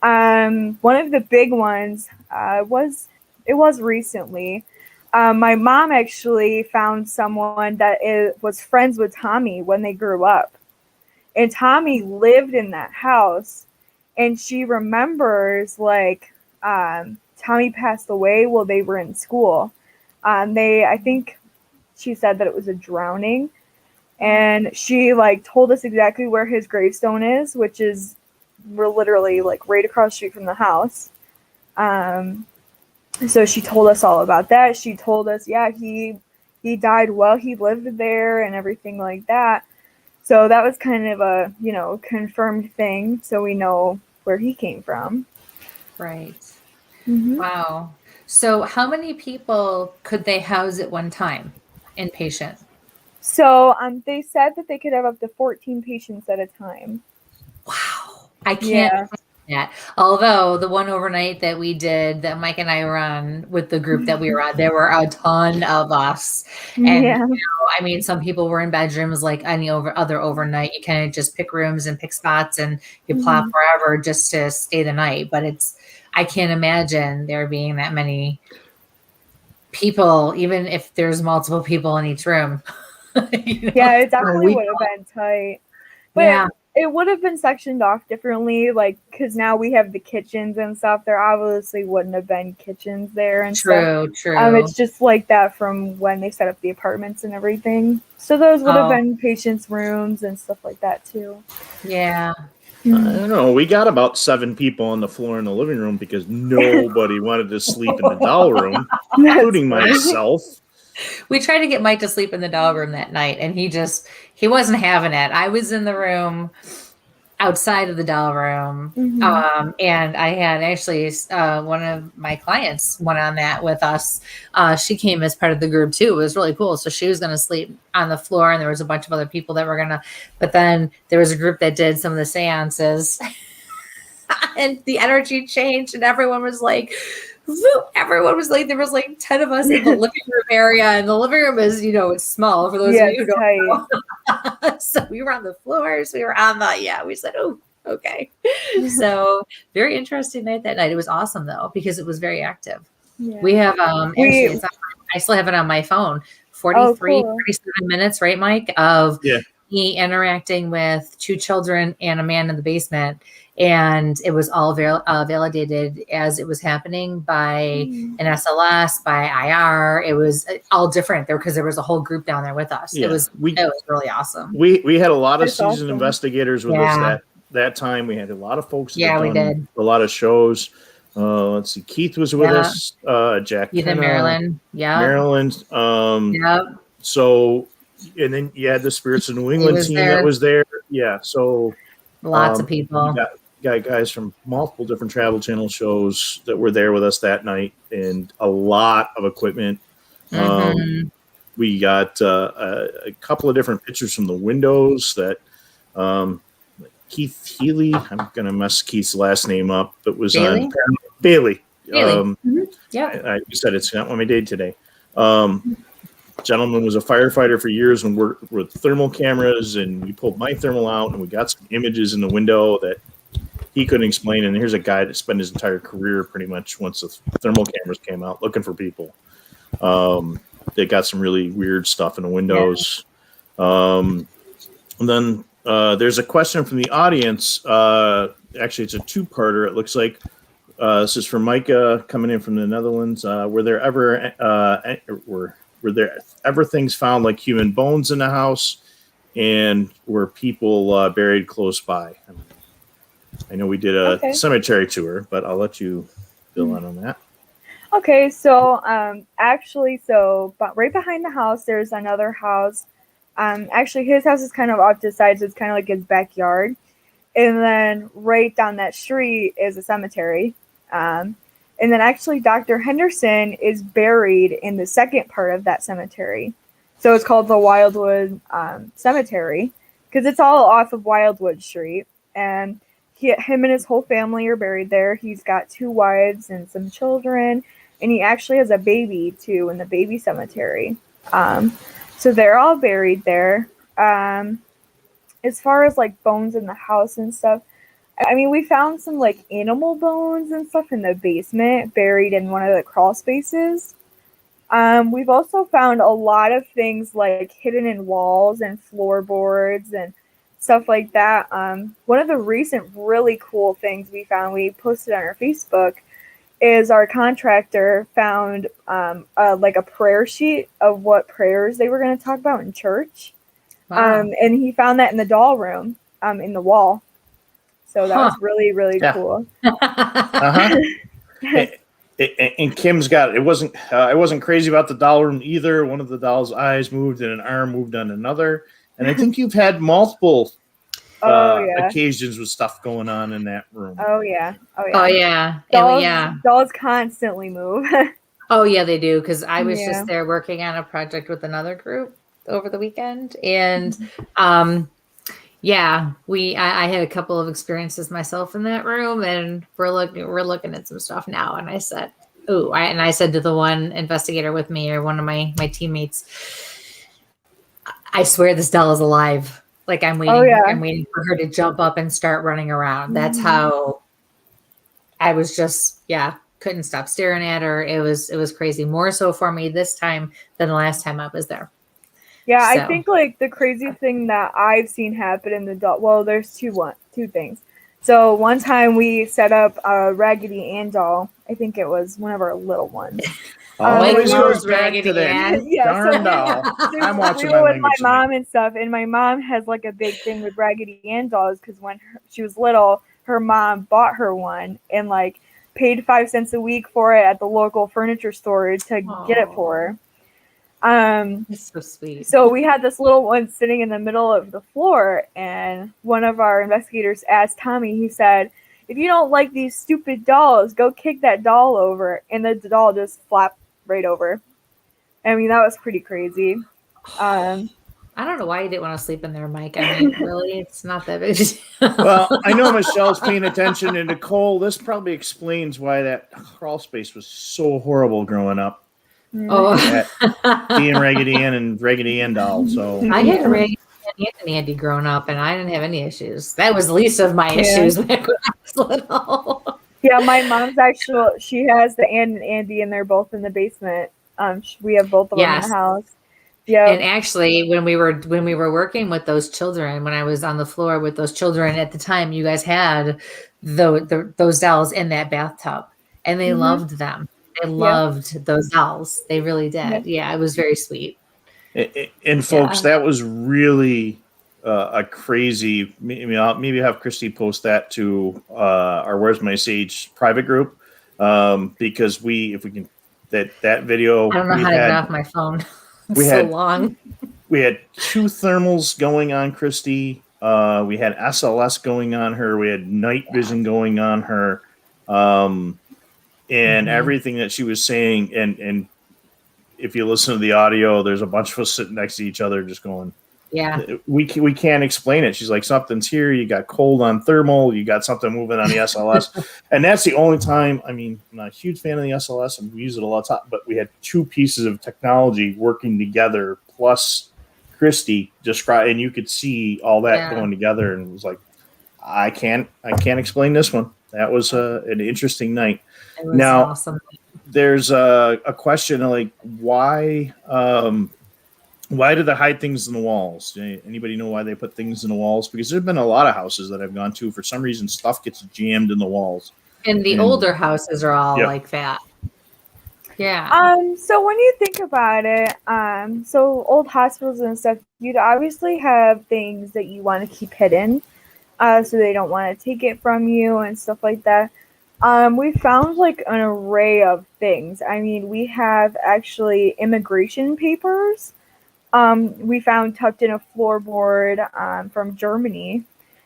One of the big ones was recently. My mom actually found someone that was friends with Tommy when they grew up. And Tommy lived in that house. And she remembers Tommy passed away while they were in school. I think she said that it was a drowning. And she told us exactly where his gravestone is, which is literally right across the street from the house. So she told us all about that. She told us, he died while he lived there and everything like that. So that was kind of a, confirmed thing. So we know where he came from.
Right.
Mm-hmm.
Wow. So how many people could they house at one time, inpatient?
So they said that they could have up to 14 patients at a time.
Wow. I can't imagine that. Although the one overnight that we did, that Mike and I were on with the group that we were on, there were a ton of us. And, some people were in bedrooms like any other overnight. You kind of just pick rooms and pick spots and you plop wherever just to stay the night. But I can't imagine there being that many people, even if there's multiple people in each room.
Yeah, it definitely would have been tight. But it would have been sectioned off differently, because now we have the kitchens and stuff. There obviously wouldn't have been kitchens there and stuff.
True.
It's just like that from when they set up the apartments and everything. So those would have been patients' rooms and stuff like that too.
Yeah.
I don't know. We got about 7 people on the floor in the living room because nobody wanted to sleep in the doll room, including myself.
We tried to get Mike to sleep in the doll room that night, and he wasn't having it. I was in the room outside of the doll room. And I had actually one of my clients went on that with us. She came as part of the group too. It was really cool. So she was going to sleep on the floor, and there was a bunch of other people that were going to, but then there was a group that did some of the seances and the energy changed, and everyone was like, there was 10 of us in the living room area, and the living room is, it's small for those of you who don't know. So we were on the floors, we were on we said, oh, okay. So very interesting night that night. It was awesome though, because it was very active. Yeah. We have, I still have it on my phone, 47 minutes, right, Mike, of me interacting with 2 children and a man in the basement. And it was all validated as it was happening by an SLS, by IR. It was all different there because there was a whole group down there with us.
Yeah.
It was really awesome.
We had a lot of
That's
seasoned
awesome.
investigators with us that time. We had a lot of folks. That
Yeah,
had
we
done
did.
a lot of shows. Let's see, Keith was with
Yeah.
us. Jack,
Even Maryland. Yeah.
Maryland.
Yep.
So, and then you had the Spirits of New England
was
team
there.
that was there. Yeah. So
Lots of people.
You got guys from multiple different Travel Channel shows that were there with us that night, and a lot of equipment. We got a couple of different pictures from the windows that Keith Healy, I'm going to mess Keith's last name up, but was
Bailey?
on Bailey.
Yeah.
You said it's not on my day today. Gentleman was a firefighter for years and worked with thermal cameras, and we pulled my thermal out and we got some images in the window that he couldn't explain. And here's a guy that spent his entire career pretty much once the thermal cameras came out looking for people. They got some really weird stuff in the windows. And then there's a question from the audience. Actually, it's a 2-parter. It looks like this is from Micah coming in from the Netherlands. Were there ever things found like human bones in the house, and were people buried close by? I know we did a cemetery tour, but I'll let you fill in on that.
Okay, so but right behind the house, there's another house. Actually, his house is kind of off to the side, so it's kind of like his backyard. And then right down that street is a cemetery. And then actually Dr. Henderson is buried in the second part of that cemetery. So it's called the Wildwood Cemetery because it's all off of Wildwood Street. And him and his whole family are buried there. He's got 2 wives and some children. And he actually has a baby, too, in the baby cemetery. So they're all buried there. As far as, like, bones in the house and stuff, I mean, we found some, like, animal bones and stuff in the basement buried in one of the crawl spaces. We've also found a lot of things, like, hidden in walls and floorboards and stuff like that. One of the recent really cool things we found, we posted on our Facebook, is our contractor found like a prayer sheet of what prayers they were going to talk about in church.
Wow.
And he found that in the doll room in the wall. So that was really, really cool.
And Kim's got it. I wasn't crazy about the doll room either. One of the doll's eyes moved and an arm moved on another. And I think you've had multiple occasions with stuff going on in that room.
Dolls constantly move.
Oh yeah, they do. Because I was just there working on a project with another group over the weekend, and I had a couple of experiences myself in that room, and we're looking at some stuff now. And I said, I said to the one investigator with me, or one of my teammates, I swear this doll is alive. Like I'm waiting. I'm waiting for her to jump up and start running around. That's how I was just couldn't stop staring at her. It was crazy. More so for me this time than the last time I was there.
Yeah, so. I think like the crazy thing that I've seen happen in the doll. Well, there's two things. So one time we set up a Raggedy Ann doll. I think it was one of our little ones.
Always goes Raggedy Ann. Darn doll. I'm watching
we were with my mom and stuff, and my mom has like a big thing with Raggedy Ann dolls because when she was little, her mom bought her one and like paid 5 cents a week for it at the local furniture store to get it for her.
It's so sweet.
So we had this little one sitting in the middle of the floor, and one of our investigators asked Tommy, he said, "If you don't like these stupid dolls, go kick that doll over." And the doll just flapped right over. I mean, that was pretty crazy.
I don't know why you didn't want to sleep in there, Mike. I mean, really, it's not that big.
Well, I know Michelle's paying attention, and Nicole, this probably explains why that crawl space was so horrible growing up. Being Raggedy Ann and Raggedy Ann doll. So
I had Raggedy Ann and Andy growing up, and I didn't have any issues. That was the least of my issues back when I was little.
Yeah, my mom's she has the Ann and Andy, and they're both in the basement. We have both of them in the house. Yeah.
And actually, when we were working with those children, when I was on the floor with those children at the time, you guys had those dolls in that bathtub, and they loved them. They loved those dolls. They really did. Yeah, it was very sweet.
And folks, that was really a crazy. Maybe have Kristie post that to our Where's My Sage private group, because if we can, that video.
I don't know how to get off my phone. It's so long.
We had 2 thermals going on Kristie. We had SLS going on her. We had night vision going on her, and everything that she was saying. And if you listen to the audio, there's a bunch of us sitting next to each other, just going, "Yeah, we can't explain it." She's like, "Something's here. You got cold on thermal. You got something moving on the SLS," and that's the only time. I mean, I'm not a huge fan of the SLS, and we use it a lot of time. But we had 2 pieces of technology working together, plus Kristie describe, and you could see all that going together, and it was like, I can't explain this one. That was an interesting night.
It was awesome.
There's a question like, why do they hide things in the walls? Anybody know why they put things in the walls? Because there's been a lot of houses that I've gone to. For some reason, stuff gets jammed in the walls.
And the older houses are all like that. Yeah.
So when you think about it, so old hospitals and stuff, you'd obviously have things that you want to keep hidden, so they don't want to take it from you and stuff like that. We found like an array of things. I mean, we have actually immigration papers. We found tucked in a floorboard from Germany.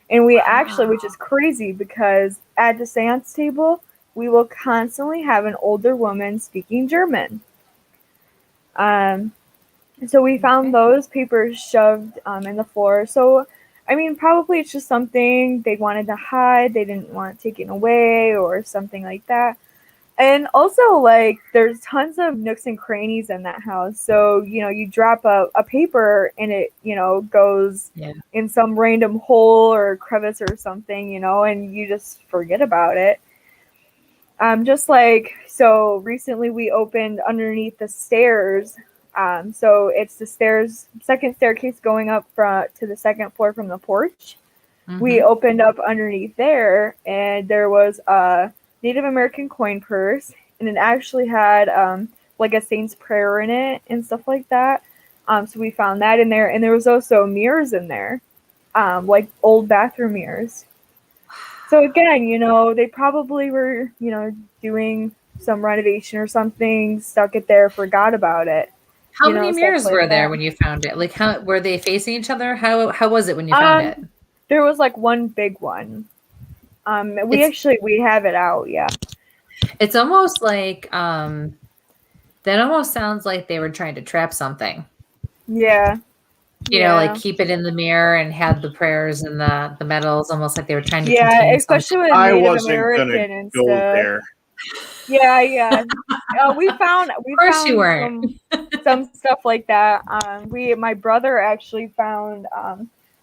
And we actually, which is crazy because at the seance table, we will constantly have an older woman speaking German. So we found those papers shoved in the floor. So, I mean, probably it's just something they wanted to hide. They didn't want it taken away or something like that. And also, like, there's tons of nooks and crannies in that house. So, you know, you drop a paper and it, you know, goes in some random hole or crevice or something, you know, and you just forget about it. Just like, so recently we opened underneath the stairs. So it's the second staircase going up to the second floor from the porch. We opened up underneath there, and there was a Native American coin purse, and it actually had like a saint's prayer in it and stuff like that. So we found that in there, and there was also mirrors in there, like old bathroom mirrors. So again, you know, they probably were, you know, doing some renovation or something, stuck it there, forgot about it.
How many mirrors were there when you found it? Like, how were they facing each other? How was it when you found it?
There was like one big one. We have it out. Yeah.
It's almost like, that almost sounds like they were trying to trap something.
Yeah.
You know, like keep it in the mirror and had the prayers and the medals, almost like they were trying to.
Yeah, especially with Native American and stuff. There. Yeah. We found some stuff like that. My brother actually found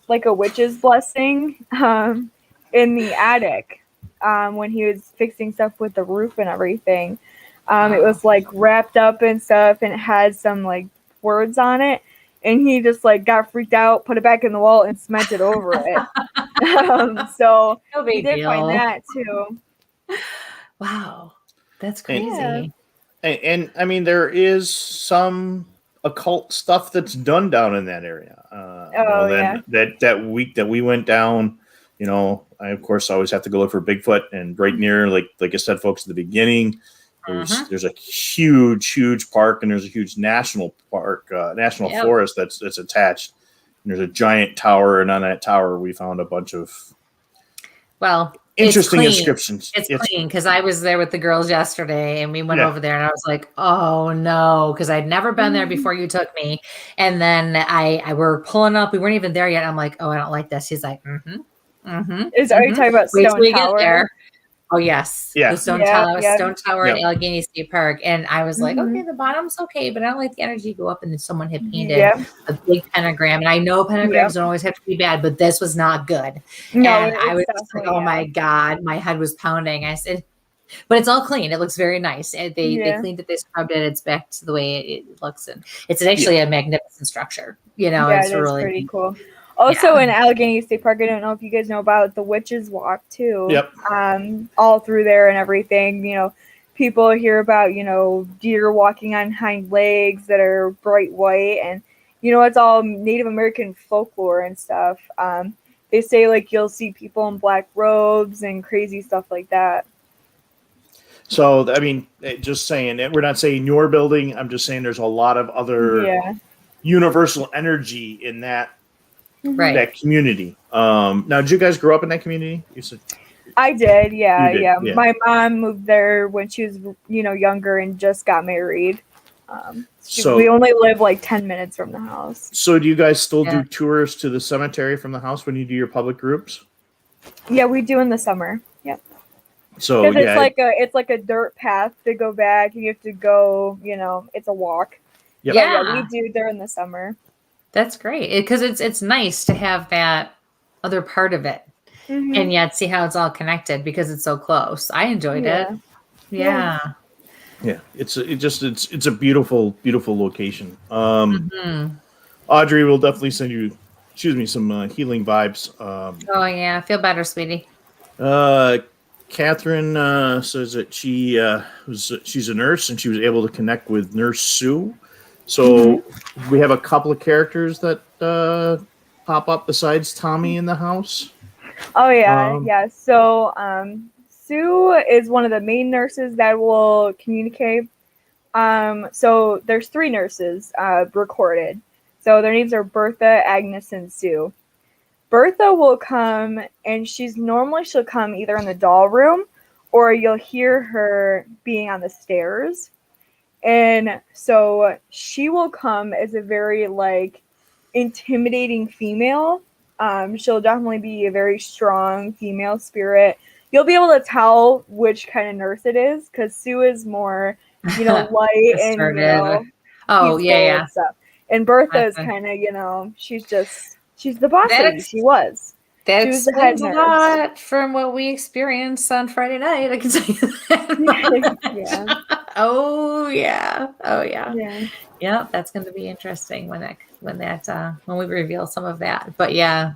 like a witch's blessing in the attic when he was fixing stuff with the roof and everything. It was like wrapped up and stuff, and it had some like words on it. And he just like got freaked out, put it back in the wall, and cemented over it. So we did find that too.
Wow, that's crazy.
And I mean, there is some occult stuff that's done down in that area. That week that we went down, you know, I of course always have to go look for Bigfoot, and right near, like I said, folks, at the beginning. There's a huge park, and there's a huge national park, forest that's attached. And there's a giant tower, and on that tower we found a bunch of interesting inscriptions.
It's clean because I was there with the girls yesterday, and we went over there, and I was like, "Oh no," because I'd never been there before you took me. And then I were pulling up. We weren't even there yet. I'm like, "Oh, I don't like this." He's like, Are
you talking about Stone Tower?
Oh yes, the Stone Tower in Allegheny State Park, and I was like, okay, the bottom's okay, but I don't like the energy go up. And then someone had painted a big pentagram, and I know pentagrams don't always have to be bad, but this was not good. No, and I was like, oh my god, my head was pounding. I said, But it's all clean. It looks very nice. They
Yeah.
cleaned it. They scrubbed it. It's back to the way it looks. And it's actually a magnificent structure.
Yeah,
It's
it is
really
pretty
neat.
cool. Also
Yeah.
in Allegheny State Park, I don't know if you guys know about the Witches Walk too.
Yep.
All through there and everything. People hear about, deer walking on hind legs that are bright white, and it's all Native American folklore and stuff. They say like you'll see people in black robes and crazy stuff like that.
So, I mean, just saying it, we're not saying your building. I'm just saying there's a lot of other universal energy in that
Right.
that community. Now, did you guys grow up in that community? You said
I did, yeah,
You did,
yeah.
yeah.
My mom moved there when she was, younger and just got married.
So-
we only live like 10 minutes from the house.
So, do you guys still
Yeah.
do tours to the cemetery from the house when you do your public groups?
Yeah, we do in the summer. Yep.
So,
Because
yeah,
it's like a dirt path to go back. You have to go, it's a walk.
Yep.
But,
Yeah.
we do during the summer.
That's great. Because it's nice to have that other part of it.
Mhm.
And yet see how it's all connected because it's so close. I enjoyed
Yeah.
it. Yeah.
yeah, it's a beautiful, beautiful location.
Mhm.
Audrey will definitely send you, some healing vibes.
Oh yeah. Feel better, sweetie.
Catherine says that she's a nurse and she was able to connect with Nurse Sue. So we have a couple of characters that pop up besides Tommy in the house.
Oh yeah,
Um,
yeah. So Sue is one of the main nurses that will communicate. So there's 3 nurses recorded. So their names are Bertha, Agnes, and Sue. Bertha will come, and she'll come either in the doll room, or you'll hear her being on the stairs. And so she will come as a very intimidating female. She'll definitely be a very strong female spirit. You'll be able to tell which kind of nurse it is because Sue is more, light and
Assertive. Oh,
peaceful
yeah.
and stuff. And Bertha is
Okay.
kind of, she's the boss
That
lady.
ex-
She was.
That
She was the head
explains a
nurse.
lot from what we experienced on Friday night. I can tell you that.
Yeah.
Oh yeah. Oh yeah.
Yeah.
Yeah. That's going to be interesting when we reveal some of that. But yeah.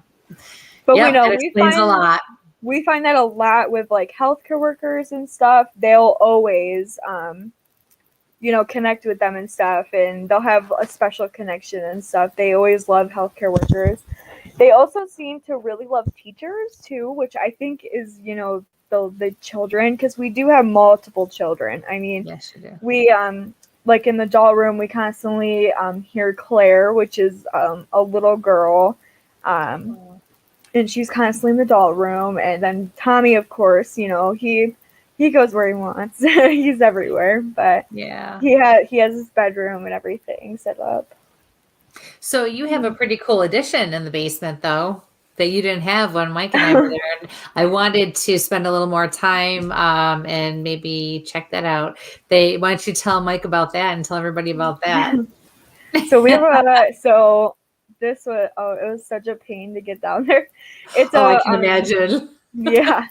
But
Yep, that
we
explains a lot.
We find that a lot with healthcare workers and stuff. They'll always, connect with them and stuff, and they'll have a special connection and stuff. They always love healthcare workers. They also seem to really love teachers too, which I think is, the children, because we do have multiple children. I mean,
Yes, you do.
we in the doll room, we constantly hear Claire, which is a little girl, and she's constantly in the doll room. And then Tommy, of course, he goes where he wants. He's everywhere, but
Yeah.
he has his bedroom and everything set up.
So you have a pretty cool addition in the basement, though, that you didn't have when Mike and I were there. And I wanted to spend a little more time and maybe check that out. Why don't you tell Mike about that and tell everybody about that?
So we have this was it was such a pain to get down there. It's
I can imagine.
Yeah,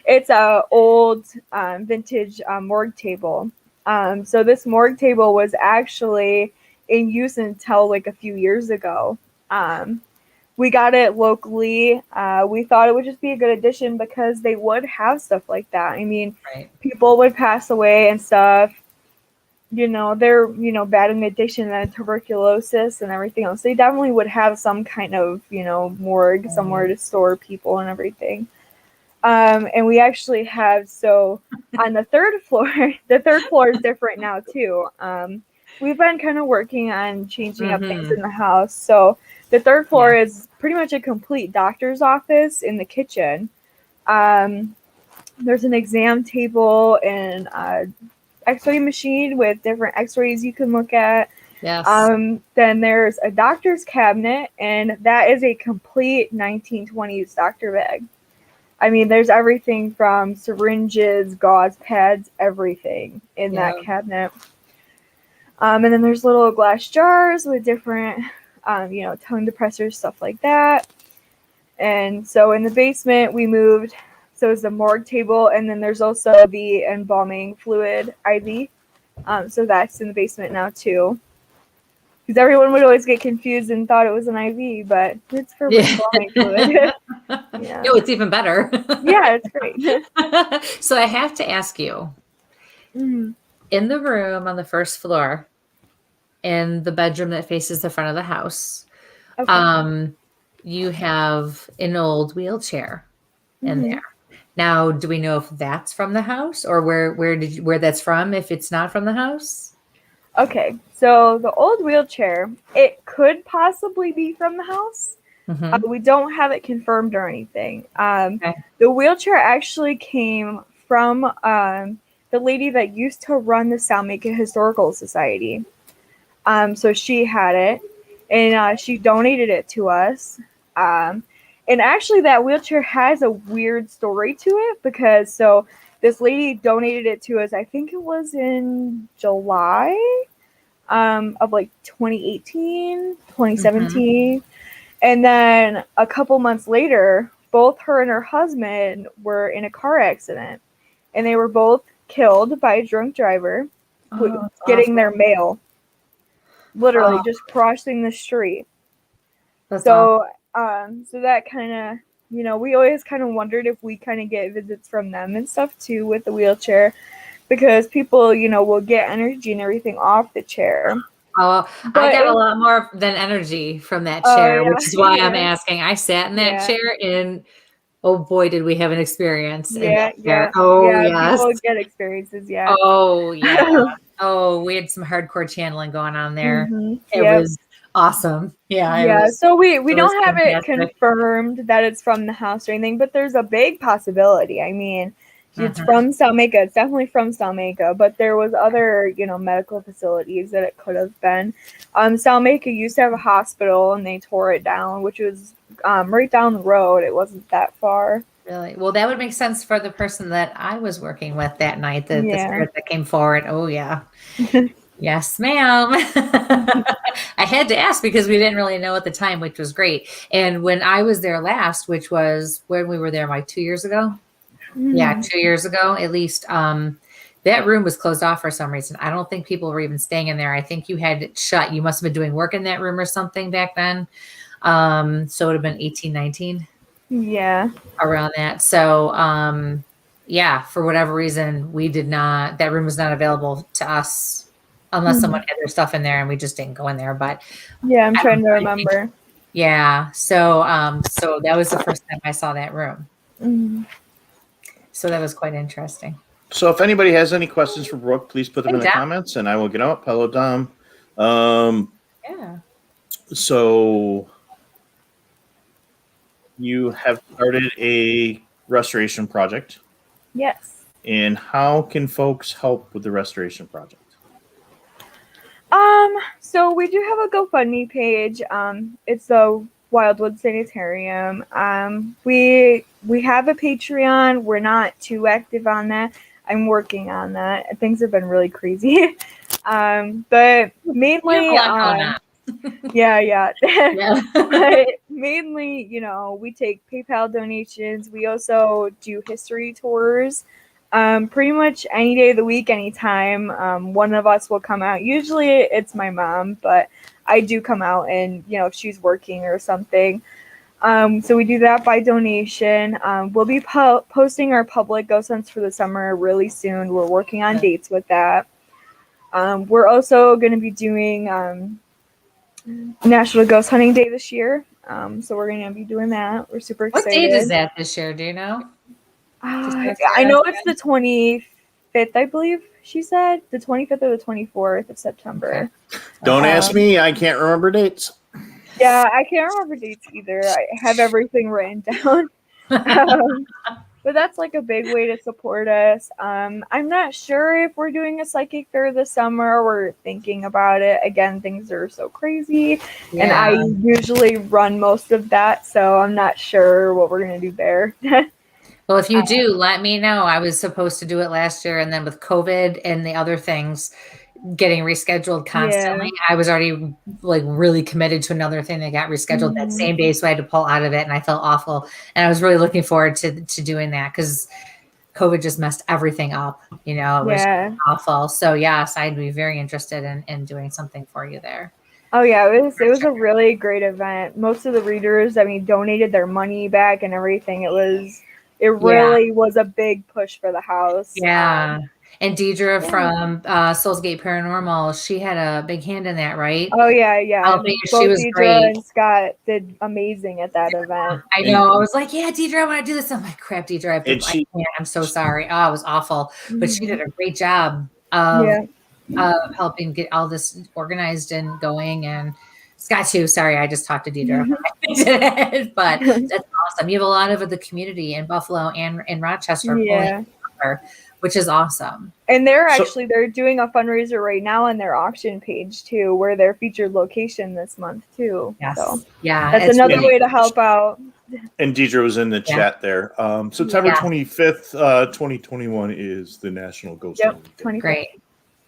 it's a old vintage morgue table. So this morgue table was actually in use until a few years ago. We got it locally. We thought it would just be a good addition because they would have stuff like that. I mean,
Right.
people would pass away and stuff. They're, bad in addiction and tuberculosis and everything else. They definitely would have some kind of, morgue somewhere to store people and everything. And we actually have, on the 3rd floor, the 3rd floor is different now too. We've been kind of working on changing up things in the house. So the 3rd floor is pretty much a complete doctor's office in the kitchen. There's an exam table and x-ray machine with different x-rays you can look at.
Yes.
Then there's a doctor's cabinet, and that is a complete 1920s doctor bag. I mean, there's everything from syringes, gauze pads, everything in that cabinet. And then there's little glass jars with different, tongue depressors, stuff like that. And so in the basement, we moved So it's the morgue table, and then there's also the embalming fluid IV. So that's in the basement now too. Because everyone would always get confused and thought it was an IV, but it's for embalming fluid. Yeah.
No, it's even better.
Yeah, it's great.
So I have to ask you, in the room on the first floor, in the bedroom that faces the front of the house, you have an old wheelchair in there. Now, do we know if that's from the house, or where that's from, if it's not from the house? Okay,
so the old wheelchair, it could possibly be from the house. We don't have it confirmed or anything. The wheelchair actually came from the lady that used to run the Salmaker Historical Society. So she had it, and she donated it to us. And actually, that wheelchair has a weird story to it, because this lady donated it to us, I think it was in July of like 2018, 2017. And then a couple months later, both her and her husband were in a car accident, and they were both killed by a drunk driver getting their mail. Literally just crossing the street. So that kind of, we always kind of wondered if we kind of get visits from them and stuff too with the wheelchair, because people, will get energy and everything off the chair.
Oh, but I got a lot more than energy from that chair, which is why I'm asking. I sat in that chair, and oh boy, did we have an experience in that chair. Oh, yes.
People get experiences,
Oh, yeah. Oh, we had some hardcore channeling going on there. It was awesome. Yeah.
So we don't have it confirmed that it's from the house or anything, but there's a big possibility. I mean, it's from Salmaker. It's definitely from Salmaker, but there was other, medical facilities that it could have been. Salmaker used to have a hospital, and they tore it down, which was right down the road. It wasn't that far.
Really? Well, that would make sense for the person that I was working with that night, the spirit that came forward. Oh, yeah. Yes, ma'am. I had to ask because we didn't really know at the time, which was great. And when I was there last, which was when we were there like 2 years ago. Yeah, 2 years ago, at least. That room was closed off for some reason. I don't think people were even staying in there. I think you had it shut. You must have been doing work in that room or something back then. So it would have been 18, 19.
Yeah.
Around that. So, for whatever reason, that room was not available to us unless someone had their stuff in there, and we just didn't go in there. But
yeah, I'm trying to remember.
So that was the first time I saw that room. So that was quite interesting.
So if anybody has any questions for Brooke, please put them in the comments, and I will get up. Hello, Dom. So you have started a restoration project.
Yes.
And how can folks help with the restoration project?
So we do have a GoFundMe page. It's the Wildwood Sanitarium. We have a Patreon. We're not too active on that. I'm working on that. Things have been really crazy. But mainly, but mainly, we take PayPal donations. We also do history tours. Pretty much any day of the week, anytime. One of us will come out. Usually it's my mom, but I do come out and, if she's working or something. So we do that by donation. We'll be posting our public ghost hunts for the summer really soon. We're working on dates with that. We're also going to be doing National Ghost Hunting Day this year. So we're going to be doing that. We're super excited.
What date is that this year? Do you know?
I know it's the 25th, I believe she said. The 25th or the 24th of September.
Okay. Don't ask me. I can't remember dates.
Yeah, I can't remember dates either. I have everything written down. But that's like a big way to support us. I'm not sure if we're doing a psychic fair this summer. We're thinking about it. Again, things are so crazy. Yeah. And I usually run most of that, so I'm not sure what we're going to do there.
Well, if you do, let me know. I was supposed to do it last year, and then with COVID and the other things, getting rescheduled constantly.
Yeah.
I was already like really committed to another thing that got rescheduled that same day. So I had to pull out of it and I felt awful. And I was really looking forward to doing that because COVID just messed everything up. It was awful. So yes, I'd be very interested in doing something for you there.
Oh yeah, it was a really great event. Most of the readers, donated their money back and everything. It really was a big push for the house.
Yeah. And Deidre from Soulsgate Paranormal, she had a big hand in that, right?
Oh yeah.
Both she was
Deidre
great.
and Scott did amazing at that event.
I know. I was like, yeah, Deidre, I want to do this. I'm like, crap, Deidre, I'm so sorry. Oh, it was awful. But she did a great job of helping get all this organized and going. And Scott too. Sorry, I just talked to Deidre. But that's awesome. You have a lot of the community in Buffalo and in Rochester pulling together, which is awesome.
And they're doing a fundraiser right now on their auction page too, where they're featured location this month too.
Yes.
So
yeah.
That's another way to help out.
And Deidre was in the chat there. September 25th, 2021 is the National Ghost Hunting Day.
Great.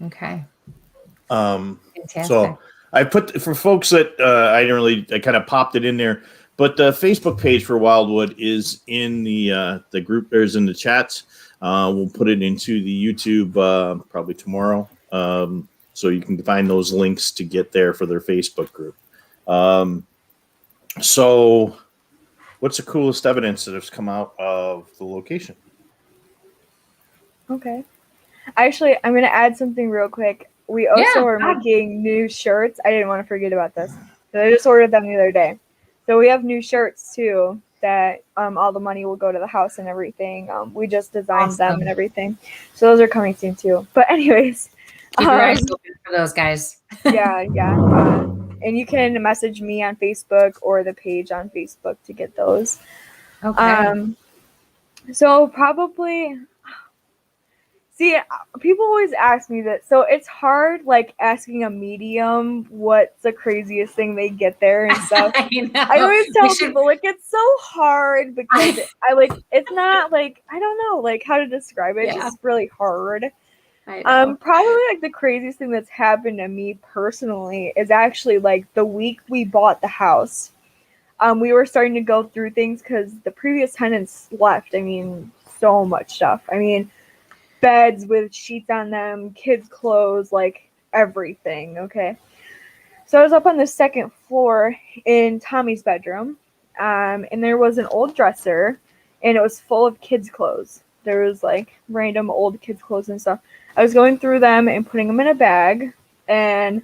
Okay.
Fantastic. So I put for folks that I kind of popped it in there, but the Facebook page for Wildwood is in the group. There's in the chats. We'll put it into the YouTube probably tomorrow, so you can find those links to get there for their Facebook group. So, what's the coolest evidence that has come out of the location?
Okay. Actually, I'm going to add something real quick. We also are making new shirts. I didn't want to forget about this. So I just ordered them the other day. So we have new shirts too that all the money will go to the house and everything. We just designed them and everything. So those are coming soon too. But anyways.
Keep your eyes open for those guys.
Yeah. And you can message me on Facebook or the page on Facebook to get those.
Okay.
So probably... See, people always ask me that. So it's hard, like, asking a medium what's the craziest thing they get there and stuff. I always tell people, like, it's so hard because it's not, like, I don't know, like, how to describe it. It's just really hard. Probably, like, the craziest thing that's happened to me personally is actually, like, the week we bought the house. We were starting to go through things because the previous tenants left. I mean, so much stuff. I mean, beds with sheets on them, kids' clothes, like everything. Okay. So I was up on the second floor in Tommy's bedroom, and there was an old dresser, and it was full of kids' clothes. There was like random old kids' clothes and stuff. I was going through them and putting them in a bag, and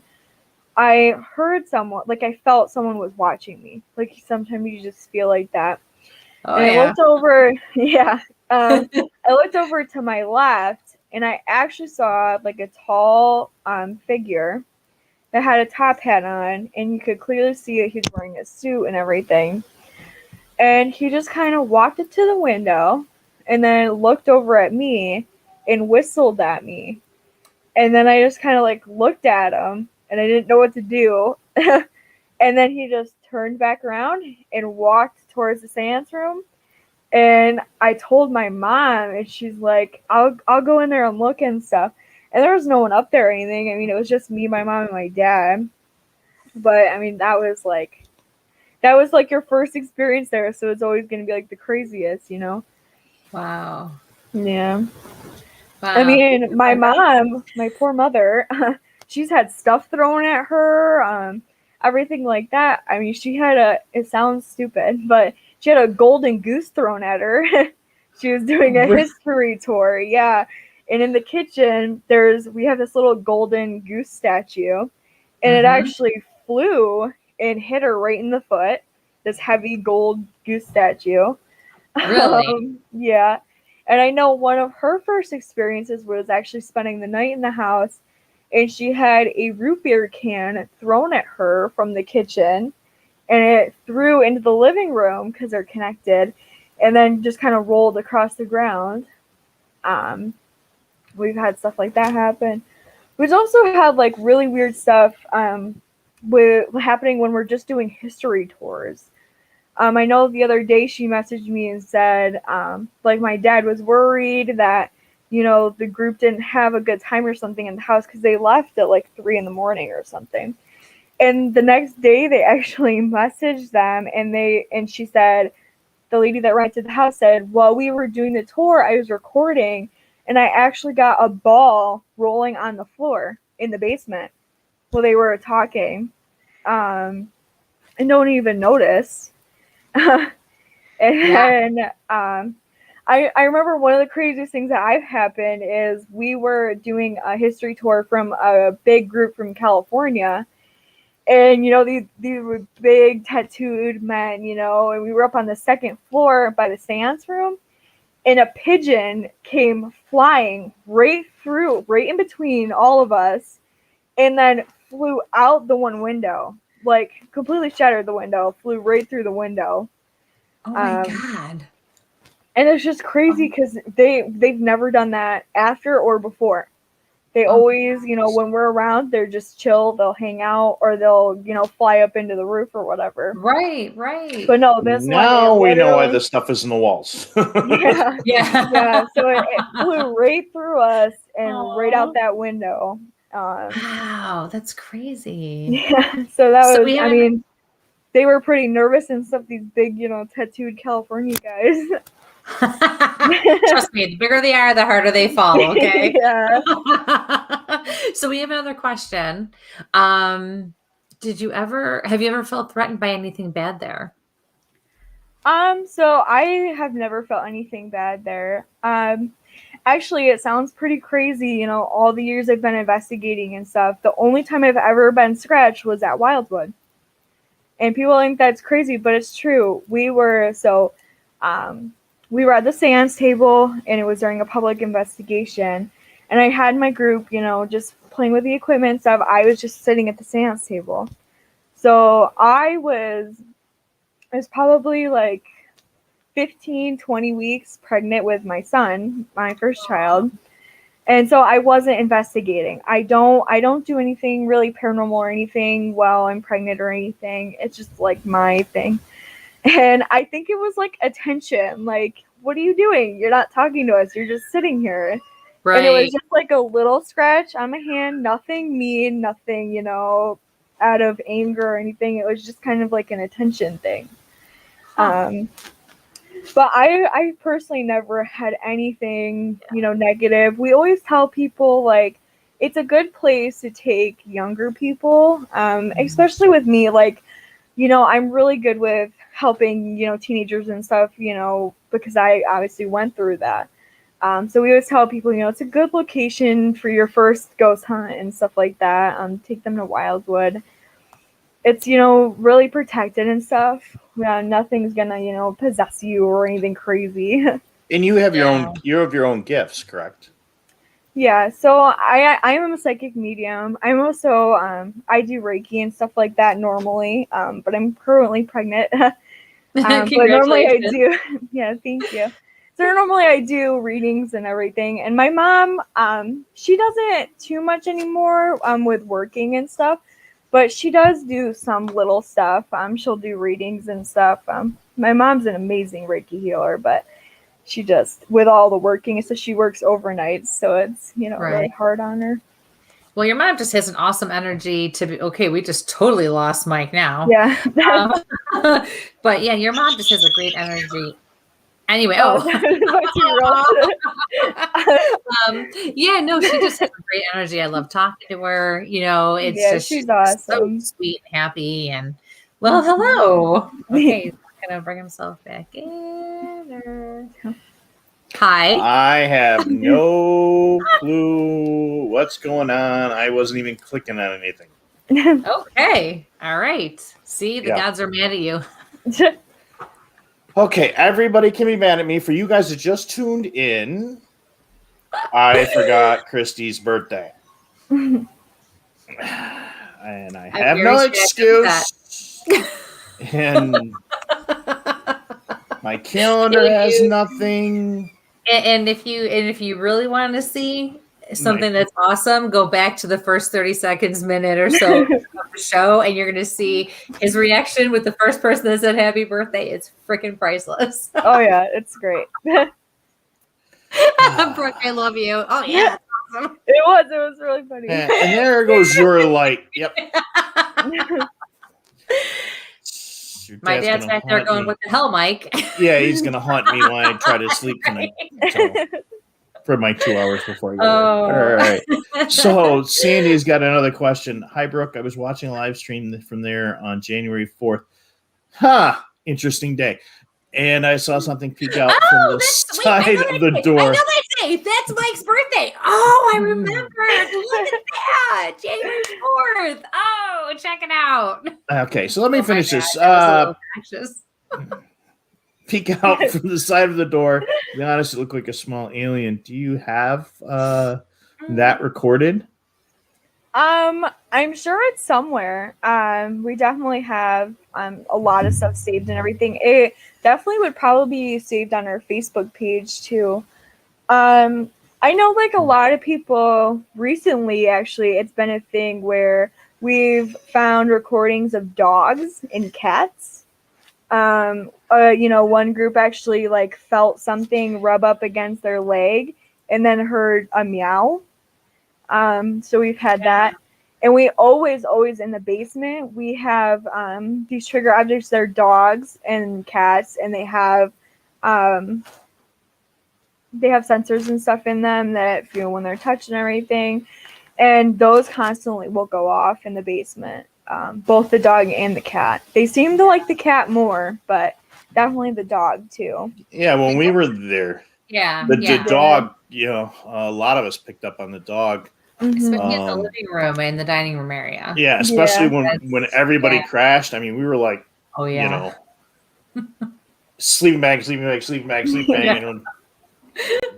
I heard someone, like I felt someone was watching me. Like sometimes you just feel like that. I looked over, I looked over to my left, and I actually saw like a tall figure that had a top hat on, and you could clearly see that he was wearing a suit and everything. And he just kind of walked up to the window and then looked over at me and whistled at me. And then I just kind of like looked at him, and I didn't know what to do. And then he just turned back around and walked towards the seance room. And I told my mom, and she's like, I'll go in there and look and stuff. And there was no one up there or anything. I mean, it was just me, my mom, and my dad. But I mean, that was like your first experience there, so it's always gonna be like the craziest, you know?
Wow.
Yeah.
Wow.
I mean, my mom, my poor mother, she's had stuff thrown at her, everything like that. I mean, she had it sounds stupid, but she had a golden goose thrown at her. She was doing a history tour, yeah. And in the kitchen, we have this little golden goose statue, and it actually flew and hit her right in the foot. This heavy gold goose statue.
Really?
Yeah. And I know one of her first experiences was actually spending the night in the house, and she had a root beer can thrown at her from the kitchen, and it threw into the living room because they're connected, and then just kind of rolled across the ground. We've had stuff like that happen. We've also had like really weird stuff happening when we're just doing history tours. I know the other day she messaged me and said, like my dad was worried that, the group didn't have a good time or something in the house because they left at like 3 a.m. or something. And the next day they actually messaged them and she said, the lady that rented the house said, while we were doing the tour, I was recording and I actually got a ball rolling on the floor in the basement while they were talking. And no one even noticed. I remember one of the craziest things that I've happened is we were doing a history tour from a big group from California. And, these were big tattooed men, and we were up on the second floor by the seance room, and a pigeon came flying right in between all of us, and then flew out the one window, like completely shattered the window, flew right through the window.
Oh my God.
And it's just crazy because they've never done that after or before. They always, when we're around, they're just chill. They'll hang out or they'll, fly up into the roof or whatever.
Right.
But no, this
now we know why this stuff is in the walls.
Yeah. So it flew right through us and right out that window.
Wow, that's crazy.
Yeah. So that was, they were pretty nervous and stuff. These big, tattooed California guys.
Trust me, the bigger they are, the harder they fall. Okay.
Yeah.
So we have another question. Have you ever felt threatened by anything bad there?
So I have never felt anything bad there. Actually, it sounds pretty crazy, all the years I've been investigating and stuff. The only time I've ever been scratched was at Wildwood. And people think that's crazy, but it's true. We were at the seance table, and it was during a public investigation. And I had my group, just playing with the equipment and stuff. I was just sitting at the seance table. So I was probably like 15, 20 weeks pregnant with my son, my first child. And so I wasn't investigating. I don't do anything really paranormal or anything while I'm pregnant or anything. It's just like my thing. And I think it was like attention. Like, what are you doing? You're not talking to us. You're just sitting here. Right. And it was just like a little scratch on my hand. Nothing mean, nothing, out of anger or anything. It was just kind of like an attention thing. But I personally never had anything, negative. We always tell people, like, it's a good place to take younger people, especially with me. Like, I'm really good with helping, teenagers and stuff, because I obviously went through that. So we always tell people, it's a good location for your first ghost hunt and stuff like that. Take them to Wildwood. It's, really protected and stuff. Nothing's gonna, possess you or anything crazy.
And you have your own gifts, correct?
Yeah, so I am a psychic medium. I'm also I do Reiki and stuff like that normally, but I'm currently pregnant. But normally I do. Yeah, thank you. So normally I do readings and everything. And my mom, she doesn't too much anymore with working and stuff, but she does do some little stuff. She'll do readings and stuff. My mom's an amazing Reiki healer, but she just, with all the working, so she works overnight, so it's, really hard on her.
Well, your mom just has an awesome energy to be, okay, we just totally lost Mike now.
Yeah.
But yeah, your mom just has a great energy. Anyway, yeah, no, she just has a great energy. I love talking to her. It's just
she's awesome.
So sweet and happy. And well, hello. Okay, he's gonna bring himself back in. Hi.
I have no clue what's going on. I wasn't even clicking on anything.
Okay. All right. See, the gods are mad at you.
Okay, everybody can be mad at me. For you guys that just tuned in, I forgot Kristie's birthday. And I have no excuse. And my calendar has nothing.
And if you really want to see something that's awesome, go back to the first 30 seconds, minute or so of the show, and you're going to see his reaction with the first person that said happy birthday. It's freaking priceless.
Oh, yeah, it's great.
Brooke, I love you. Oh yeah. Awesome.
It was really funny.
And there goes your light. Yep. Your
My
dad's
dad's
gonna
back there
haunt
going,
me.
"What the hell, Mike?"
Yeah, he's gonna haunt me when I try to sleep tonight. So, for my 2 hours before I go.
Oh.
All right. So Sandy's got another question. Hi, Brooke. I was watching a live stream from there on January 4th. Interesting day. And I saw something peek out from the side of the door.
I know that day. That's Mike's birthday. Oh, I remember. Look at that. January 4th. Oh, check it out.
Okay, so let me finish this. Peek out from the side of the door. To be honest, it looked like a small alien. Do you have that recorded?
I'm sure it's somewhere. We definitely have a lot of stuff saved and everything. It definitely would probably be saved on our Facebook page too. I know like a lot of people recently, actually, it's been a thing where we've found recordings of dogs and cats. One group actually like felt something rub up against their leg and then heard a meow. So we've had that. And we always in the basement, we have these trigger objects. They're dogs and cats, and they have sensors and stuff in them that feel when they're touched and everything. And those constantly will go off in the basement, both the dog and the cat. They seem to like the cat more, but definitely the dog too.
Yeah, when we were there, the dog, a lot of us picked up on the dog.
Especially in the living room and the dining room area.
Yeah, especially when everybody crashed. I mean, we were like, sleeping bag.
Yeah.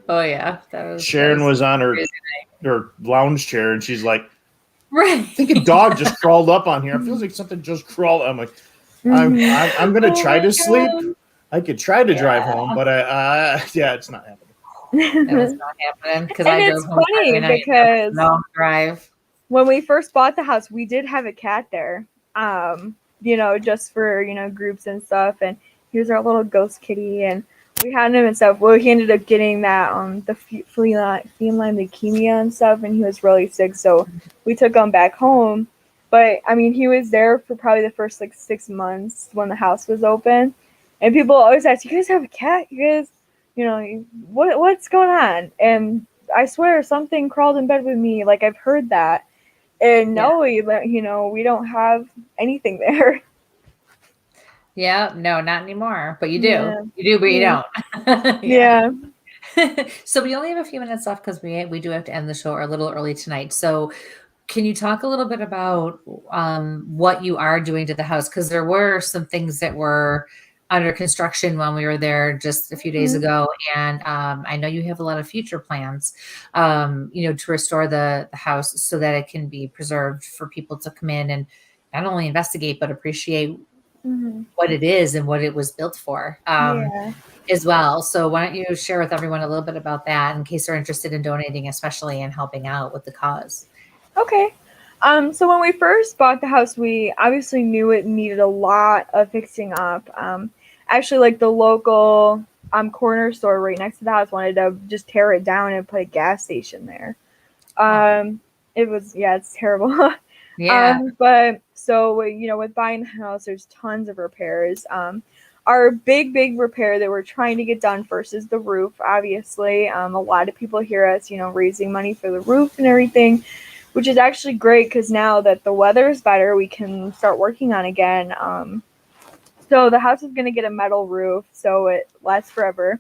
Oh yeah,
Sharon was on her lounge chair, and she's like,
"Right,
I think a dog just crawled up on here. It feels like something just crawled." I'm like, I'm gonna try to sleep. I could try to drive home, but it's not happening.
It's not happening because
it's funny because
long drive.
When we first bought the house, we did have a cat there, just for groups and stuff. And here's our little ghost kitty, and we had him and stuff. Well, he ended up getting that the feline leukemia and stuff, and he was really sick, so we took him back home. But I mean, he was there for probably the first 6 months when the house was open, and people always ask, "You guys have a cat? You guys?" what's going on? And I swear something crawled in bed with me. Like I've heard that. And no, we don't have anything there.
Yeah, no, not anymore. But you do. Yeah. You do, but you don't.
Yeah.
So we only have a few minutes left because we do have to end the show a little early tonight. So can you talk a little bit about what you are doing to the house? Because there were some things that were under construction when we were there just a few days ago. And I know you have a lot of future plans, to restore the house so that it can be preserved for people to come in and not only investigate, but appreciate what it is and what it was built for as well. So why don't you share with everyone a little bit about that in case they're interested in donating, especially in helping out with the cause.
Okay. So when we first bought the house, we obviously knew it needed a lot of fixing up. Actually, like the local corner store right next to the house wanted to just tear it down and put a gas station there. It's terrible. But so, with buying the house, there's tons of repairs. Our big repair that we're trying to get done first is the roof, obviously. A lot of people hear us, raising money for the roof and everything, which is actually great because now that the weather is better, we can start working on again. So the house is going to get a metal roof, so it lasts forever.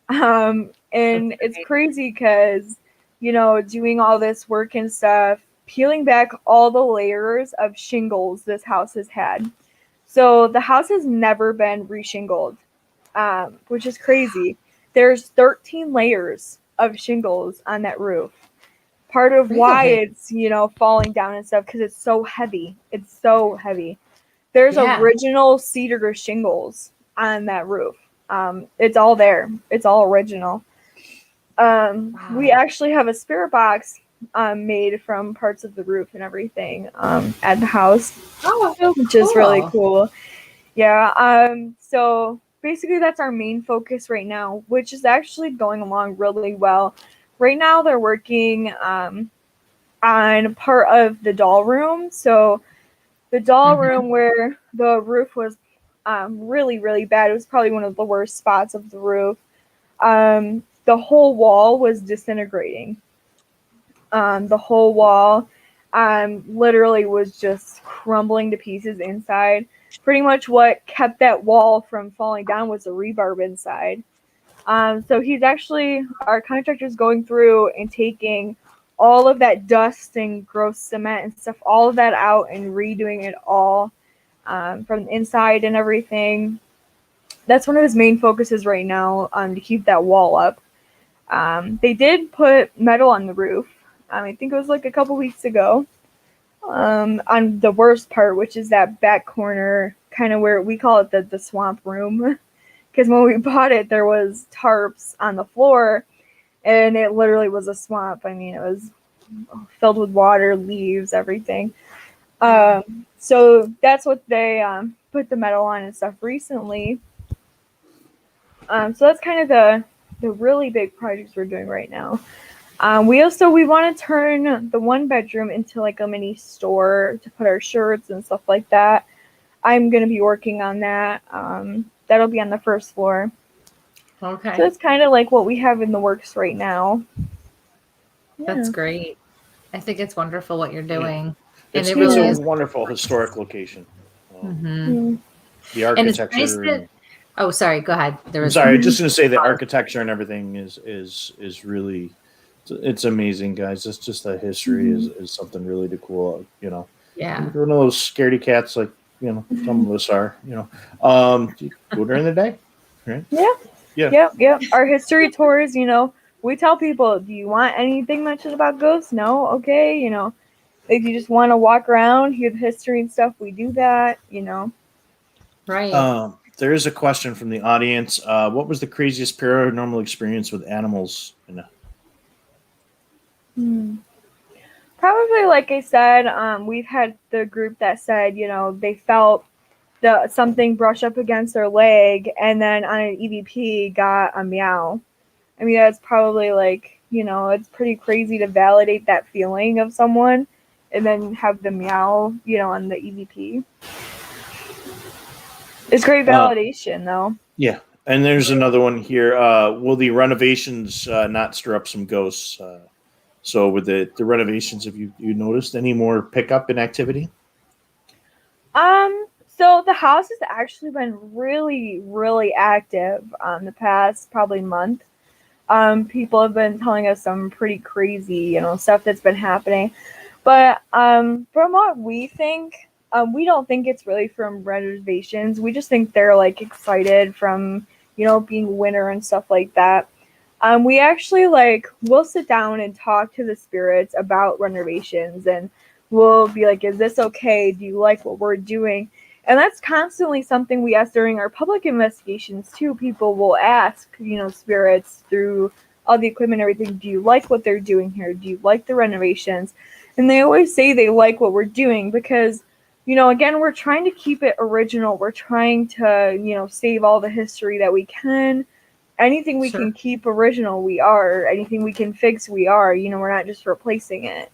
And it's crazy because, doing all this work and stuff, peeling back all the layers of shingles this house has had. So the house has never been reshingled, which is crazy. There's 13 layers of shingles on that roof. Part of why it's, falling down and stuff, because it's so heavy. It's so heavy. There's original cedar shingles on that roof. It's all there. It's all original. We actually have a spirit box made from parts of the roof and everything at the house, which is really cool. Yeah. So basically that's our main focus right now, which is actually going along really well. Right now they're working on part of the doll room. So the doll room where the roof was really, really bad. It was probably one of the worst spots of the roof. The whole wall was disintegrating. The whole wall literally was just crumbling to pieces inside. Pretty much what kept that wall from falling down was the rebarb inside. So our contractor's going through and taking all of that dust and gross cement and stuff, all of that out and redoing it all from the inside and everything. That's one of his main focuses right now, to keep that wall up. They did put metal on the roof. I think it was like a couple weeks ago, on the worst part, which is that back corner, kind of where we call it the swamp room. Because when we bought it, there was tarps on the floor, and it literally was a swamp. I mean, it was filled with water, leaves, everything. So that's what they put the metal on and stuff recently. So that's kind of the really big projects we're doing right now. We want to turn the one bedroom into like a mini store to put our shirts and stuff like that. I'm going to be working on that. That'll be on the first floor.
Okay.
So it's kind of like what we have in the works right now. Yeah.
That's great. I think it's wonderful what you're doing.
Yeah.
And it really is
a wonderful historic location. The
And it's
architecture.
nice that, oh, sorry, go ahead.
I'm sorry, just going to say the architecture and everything is really, it's amazing, guys. It's just the history is something really cool, you know.
Yeah.
You're one of those scaredy cats, like, you know, some of us are, you know. You go during the day, right? Yeah.
Yep. Our history tours, you know, we tell people, do you want anything mentioned about ghosts? No? Okay, you know. If you just want to walk around, hear the history and stuff, we do that, you know.
Right.
There is a question from the audience. What was the craziest paranormal experience with animals?
Probably, like I said, we've had the group that said, you know, they felt something brush up against their leg, and then on an EVP got a meow. I mean, that's probably like, you know, it's pretty crazy to validate that feeling of someone and then have the meow, you know, on the EVP. It's great validation, though.
Yeah. And there's another one here. Will the renovations not stir up some ghosts? So with the renovations, have you noticed any more pickup in activity?
So the house has actually been really, really active the past probably month. People have been telling us some pretty crazy, you know, stuff that's been happening. But from what we think, we don't think it's really from renovations. We just think they're like excited from, you know, being winter and stuff like that. We actually we'll sit down and talk to the spirits about renovations, and we'll be like, is this okay? Do you like what we're doing? And that's constantly something we ask during our public investigations too. People will ask, you know, spirits through all the equipment and everything, do you like what they're doing here? Do you like the renovations? And they always say they like what we're doing because, you know, again, we're trying to keep it original. We're trying to, you know, save all the history that we can. Anything we can keep original, we are. Anything we can fix, we are. You know, we're not just replacing it.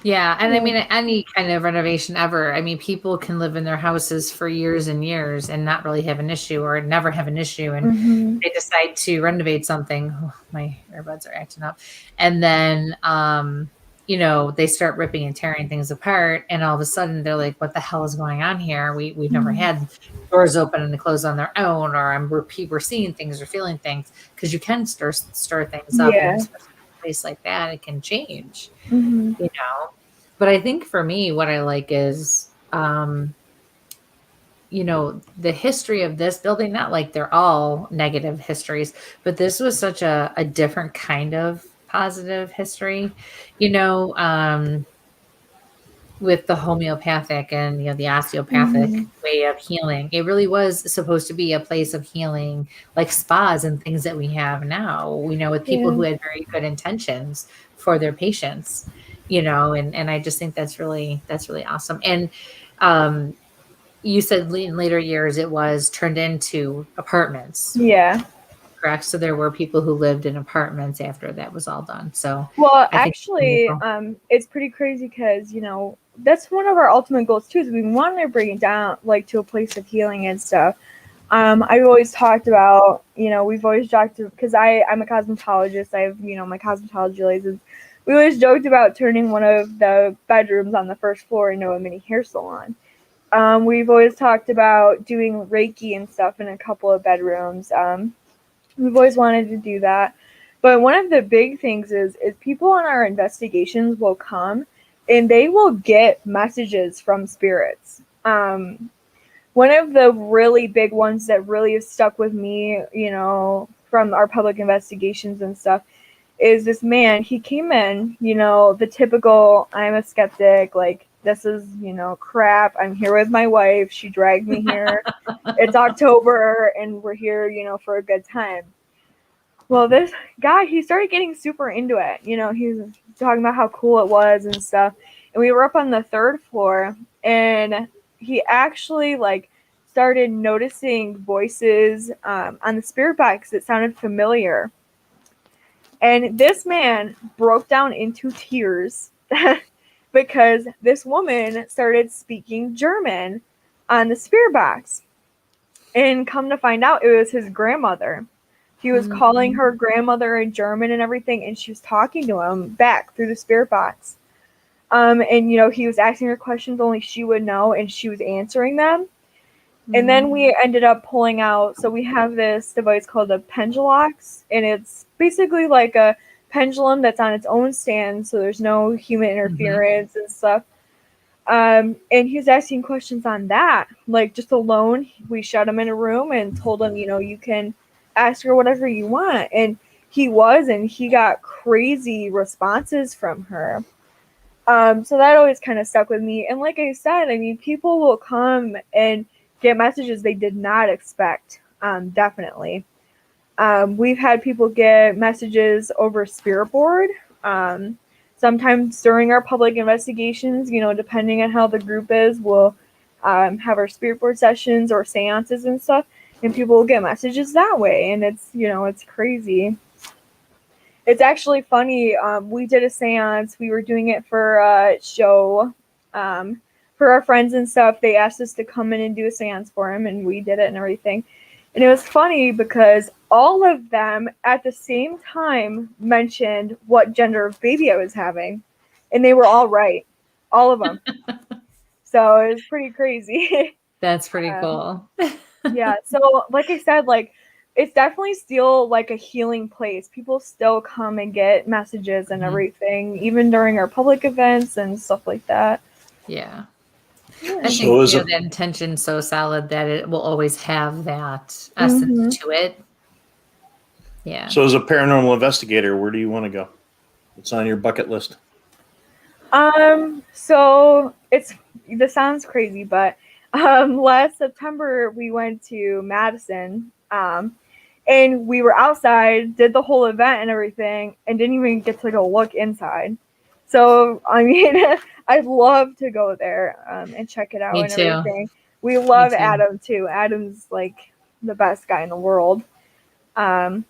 Yeah. And I mean, any kind of renovation ever, I mean, people can live in their houses for years and years and not really have an issue or never have an issue. And they decide to renovate something. Oh, my earbuds are acting up. And then, you know, they start ripping and tearing things apart. And all of a sudden they're like, what the hell is going on here? We've never had doors open and close on their own, or we're seeing things or feeling things, because you can stir things up.
Yeah.
And especially in a place like that, it can change, you know. But I think for me, what I like is, you know, the history of this building, not like they're all negative histories, but this was such a different kind of positive history, you know, with the homeopathic and, you know, the osteopathic way of healing. It really was supposed to be a place of healing, like spas and things that we have now, you know, with people who had very good intentions for their patients, you know, and I just think that's really awesome. And you said in later years it was turned into apartments.
Yeah.
Correct. So there were people who lived in apartments after that was all done. So
Well,
I think
actually, it's pretty crazy because, you know, that's one of our ultimate goals too, is we want to bring it down like to a place of healing and stuff. I've always talked about, you know, we've always joked, because I'm a cosmetologist. I have, you know, my cosmetology license. We always joked about turning one of the bedrooms on the first floor into a mini hair salon. We've always talked about doing Reiki and stuff in a couple of bedrooms. We've always wanted to do that. But one of the big things is people on our investigations will come and they will get messages from spirits. One of the really big ones that really has stuck with me, you know, from our public investigations and stuff, is this man. He came in, you know, the typical, I'm a skeptic, like, this is, you know, crap. I'm here with my wife. She dragged me here. It's October and we're here, you know, for a good time. Well, this guy, he started getting super into it. You know, he was talking about how cool it was and stuff. And we were up on the 3rd floor, and he actually, like, started noticing voices on the spirit box that sounded familiar. And this man broke down into tears because this woman started speaking German on the spirit box. And come to find out, it was his grandmother. He was calling her grandmother in German and everything, and she was talking to him back through the spirit box. And, you know, he was asking her questions only she would know, and she was answering them. And then we ended up pulling out, so we have this device called a Pendulox, and it's basically like a pendulum that's on its own stand, so there's no human interference and stuff. And he was asking questions on that, like, just alone. We shut him in a room and told him, you know, you can ask her whatever you want. And he got crazy responses from her. So that always kind of stuck with me. And like I said, I mean, people will come and get messages they did not expect. Definitely. We've had people get messages over spirit board. Sometimes during our public investigations, you know, depending on how the group is, we'll have our spirit board sessions or seances and stuff, and people will get messages that way. And it's, you know, it's crazy. It's actually funny. We did a seance. We were doing it for a show for our friends and stuff. They asked us to come in and do a seance for them, and we did it and everything. And it was funny because all of them at the same time mentioned what gender of baby I was having. And they were all right. All of them. So it was pretty crazy.
That's pretty cool.
Yeah. So like I said, like, it's definitely still like a healing place. People still come and get messages and everything, even during our public events and stuff like that.
Yeah.
Yeah.
I think, you know, that intention's so solid that it will always have that essence to it. Yeah.
So as a paranormal investigator, where do you want to go? What's on your bucket list?
So this sounds crazy, but last September we went to Madison, and we were outside, did the whole event and everything, and didn't even get to go look inside. So I mean, I'd love to go there and check it out.
Me
and
too.
Everything. We love Adam too. Adam's like the best guy in the world. I'm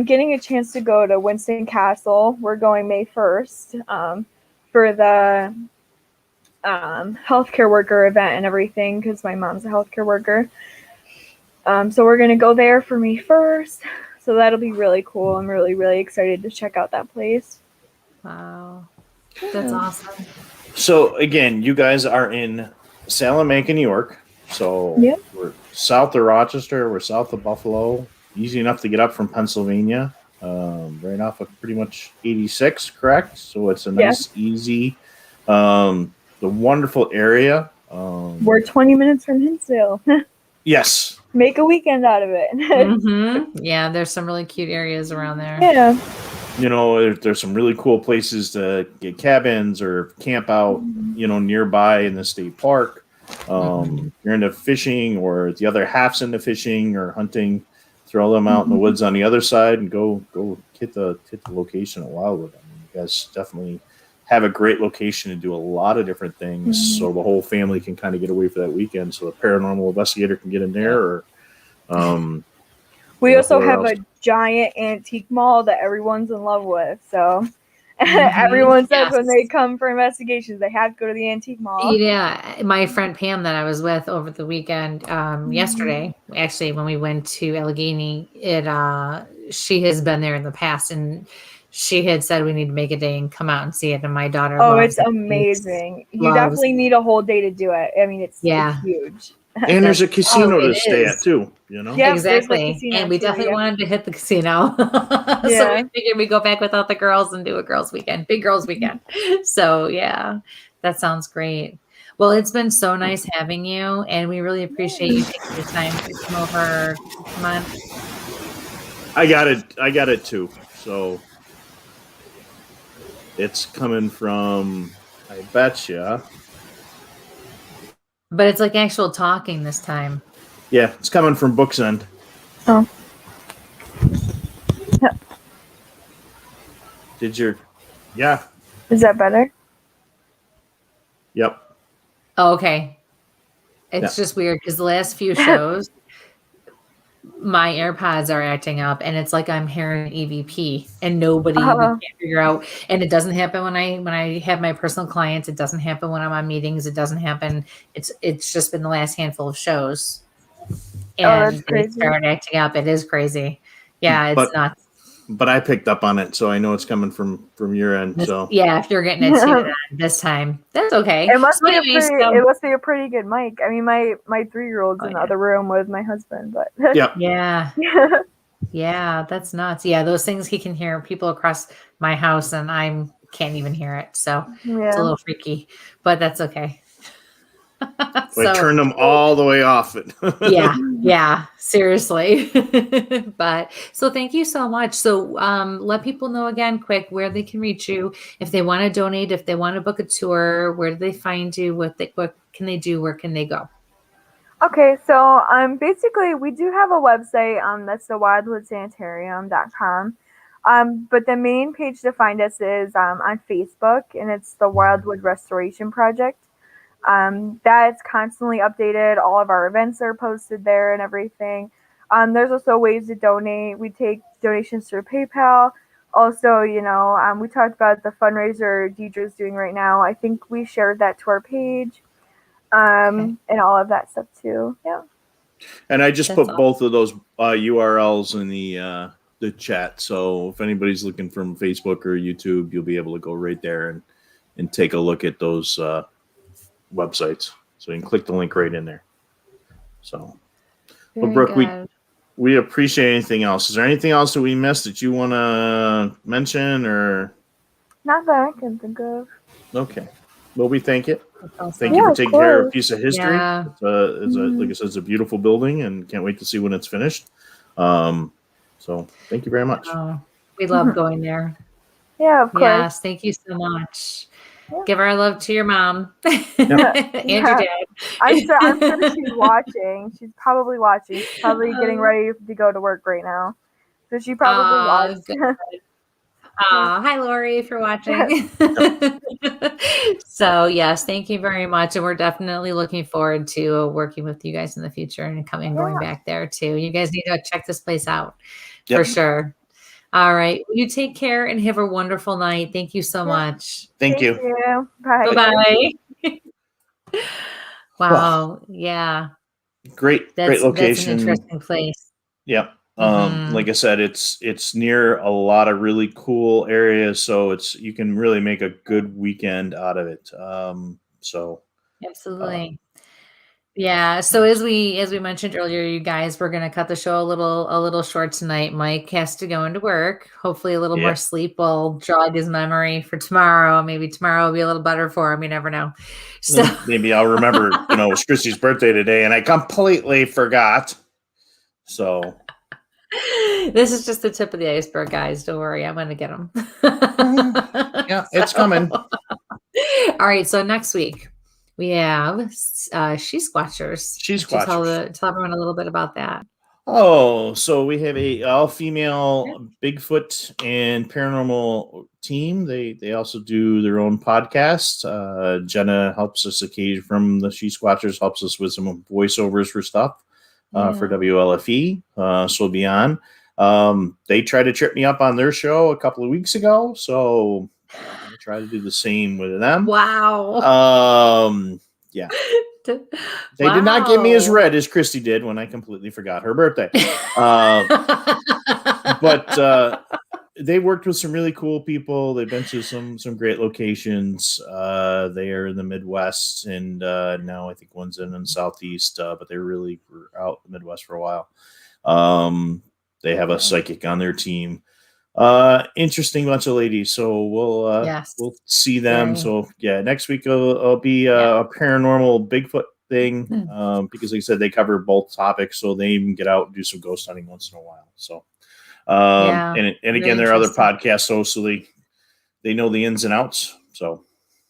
getting a chance to go to Winston Castle. We're going May 1st for the healthcare worker event and everything, because my mom's a healthcare worker. So we're going to go there for May 1st. So that'll be really cool. I'm really, really excited to check out that place.
Wow. That's awesome.
So again, you guys are in Salamanca, New York. So we're south of Rochester. We're south of Buffalo. Easy enough to get up from Pennsylvania. Right off of pretty much 86, correct? So it's a nice, easy, the wonderful area.
We're 20 minutes from Hinsdale.
Yes.
Make a weekend out of it.
Yeah, there's some really cute areas around there.
Yeah.
You know, there's some really cool places to get cabins or camp out, you know, nearby in the state park. You're into fishing, or the other half's into fishing or hunting, throw them out in the woods on the other side and go hit the location at Wildwood. I mean, you guys definitely have a great location to do a lot of different things,
Mm-hmm.
so the whole family can kind of get away for that weekend. So the paranormal investigator can get in there, or
we
the
also
horror
have
house.
a giant antique mall that everyone's in love with. So
Mhm.
everyone says when
Yes.
they come for investigations, they have to go to the antique mall.
Yeah, my friend Pam that I was with over the weekend, yesterday, actually, when we went to Allegheny, she has been there in the past, and she had said we need to make a day and come out and see it. And my daughter
Oh,
loves
it's
it.
amazing. You
Loves
definitely need a whole day to do it. I mean, it's
Yeah.
huge.
And there's a casino
it
to stay
is.
at too, you know?
Yeah. Yep, there's a
Exactly.
casino
And we
too,
definitely
yep.
wanted to hit the casino. So
Yeah.
we figured we'd go back without the girls and do a girls' weekend, big girls' weekend. So yeah, that sounds great. Well, it's been so nice having you, and we really appreciate you taking the time to come over. Come on.
I got it too. So it's coming from, I betcha.
But it's like actual talking this time.
Yeah, it's coming from Book's End.
Oh.
Yeah.
Is that better?
Yep.
Oh, okay. It's just weird because the last few shows, my AirPods are acting up, and it's like I'm hearing EVP, and we can't figure out. And it doesn't happen when I have my personal clients. It doesn't happen when I'm on meetings. It doesn't happen. It's just been the last handful of shows, and
that's crazy.
it started acting up. It is crazy. Yeah, it's nuts.
But I picked up on it, so I know it's coming from your end. So
yeah, if you're getting it too this time, that's okay.
It must
So
be
anyways,
it must be a pretty good mic. I mean, my 3-year-old's in the other room with my husband, but
yep.
Yeah, that's nuts. Yeah, those things he can hear people across my house, and I can't even hear it. So it's a little freaky, but that's okay.
I turned them all the way off.
Yeah, seriously. But so thank you so much. So let people know again quick where they can reach you if they want to donate, if they want to book a tour, where do they find you, what can they do, where can they go?
Okay, so basically we do have a website, that's the wildwoodsanitarium.com. But the main page to find us is on Facebook, and it's the Wildwood Restoration Project. That's constantly updated. All of our events are posted there and everything. There's also ways to donate. We take donations through PayPal. Also, we talked about the fundraiser Deidre's doing right now. I think we shared that to our page, and all of that stuff too. Yeah.
And I just put both of those URLs in the chat. So if anybody's looking from Facebook or YouTube, you'll be able to go right there and take a look at those websites. So you can click the link right in there. So, well, Brooke, we appreciate anything else. Is there anything else that we missed that you want to mention, or?
Not that I can think of.
Okay. Well, we thank you.
Awesome.
Thank you for taking care of a piece of history.
Yeah.
Like I said, it's a beautiful building, and can't wait to see when it's finished. So thank you very much.
Oh, we love going there.
Yeah, of course.
Yes, thank you so much. Yeah. Give our love to your mom and your dad.
I'm sure she's watching. She's probably watching. She's probably getting ready to go to work right now. So she probably watched.
Hi, Laurie, if you're watching. So, yes, thank you very much. And we're definitely looking forward to working with you guys in the future and going back there too. You guys need to check this place out for sure. All right. You take care and have a wonderful night. Thank you so much.
Thank you.
Bye.
Bye-bye. Wow. Yeah.
Great location.
That's an interesting place.
Yep. Like I said, it's near a lot of really cool areas, so you can really make a good weekend out of it.
Absolutely. Yeah. So as we mentioned earlier, you guys, we're gonna cut the show a little short tonight. Mike has to go into work. Hopefully a little more sleep will jog his memory for tomorrow. Maybe tomorrow will be a little better for him. You never know. So
maybe I'll remember, it was Kristie's birthday today and I completely forgot. So
this is just the tip of the iceberg, guys. Don't worry. I'm gonna get them.
Yeah, it's coming.
All right. So next week we have She Squatchers.
She Squatchers.
Tell everyone a little bit about that.
Oh, so we have a all-female Bigfoot and paranormal team. They also do their own podcast. Jenna helps us occasionally from the She Squatchers, helps us with some voiceovers for stuff for WLFE. So we'll be on. They tried to trip me up on their show a couple of weeks ago, so I'll try to do the same with them.
Wow.
Yeah. They did not get me as red as Kristie did when I completely forgot her birthday. But they worked with some really cool people. They've been to some great locations. They are in the Midwest, and now I think one's in the Southeast, but they really were out in the Midwest for a while. They have a psychic on their team. Interesting bunch of ladies. So we'll see them. Right. So yeah, next week it'll be a paranormal Bigfoot thing because like I said, they cover both topics, so they even get out and do some ghost hunting once in a while. So and again, really there are other podcast hosts, so they know the ins and outs. So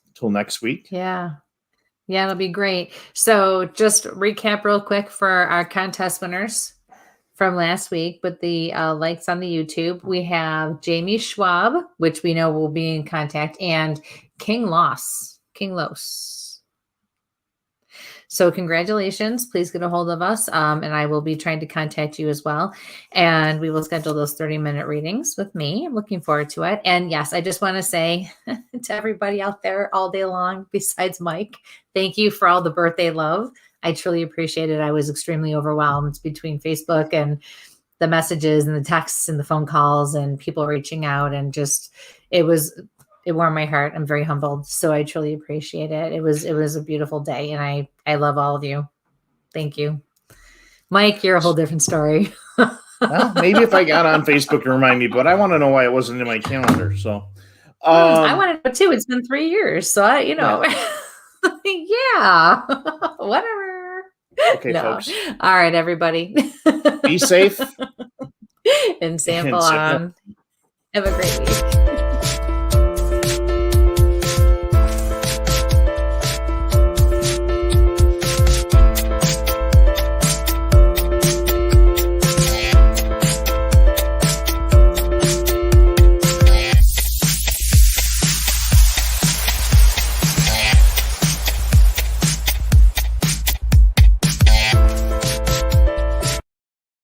until next week.
Yeah, it'll be great. So just recap real quick for our contest winners from last week with the likes on the YouTube. We have Jamie Schwab, which we know will be in contact, and King Los. So congratulations. Please get a hold of us. And I will be trying to contact you as well. And we will schedule those 30-minute readings with me. I'm looking forward to it. And yes, I just want to say to everybody out there all day long, besides Mike, thank you for all the birthday love. I truly appreciate it. I was extremely overwhelmed between Facebook and the messages and the texts and the phone calls and people reaching out, and just it warmed my heart. I'm very humbled. So I truly appreciate it. It was a beautiful day, and I love all of you. Thank you. Mike, you're a whole different story.
Well, maybe if I got on Facebook to remind me, but I want to know why it wasn't in my calendar. So
I want to know too. It's been 3 years. So yeah, whatever.
Okay, folks.
All right, everybody.
Be safe.
and sample on. Have a great week.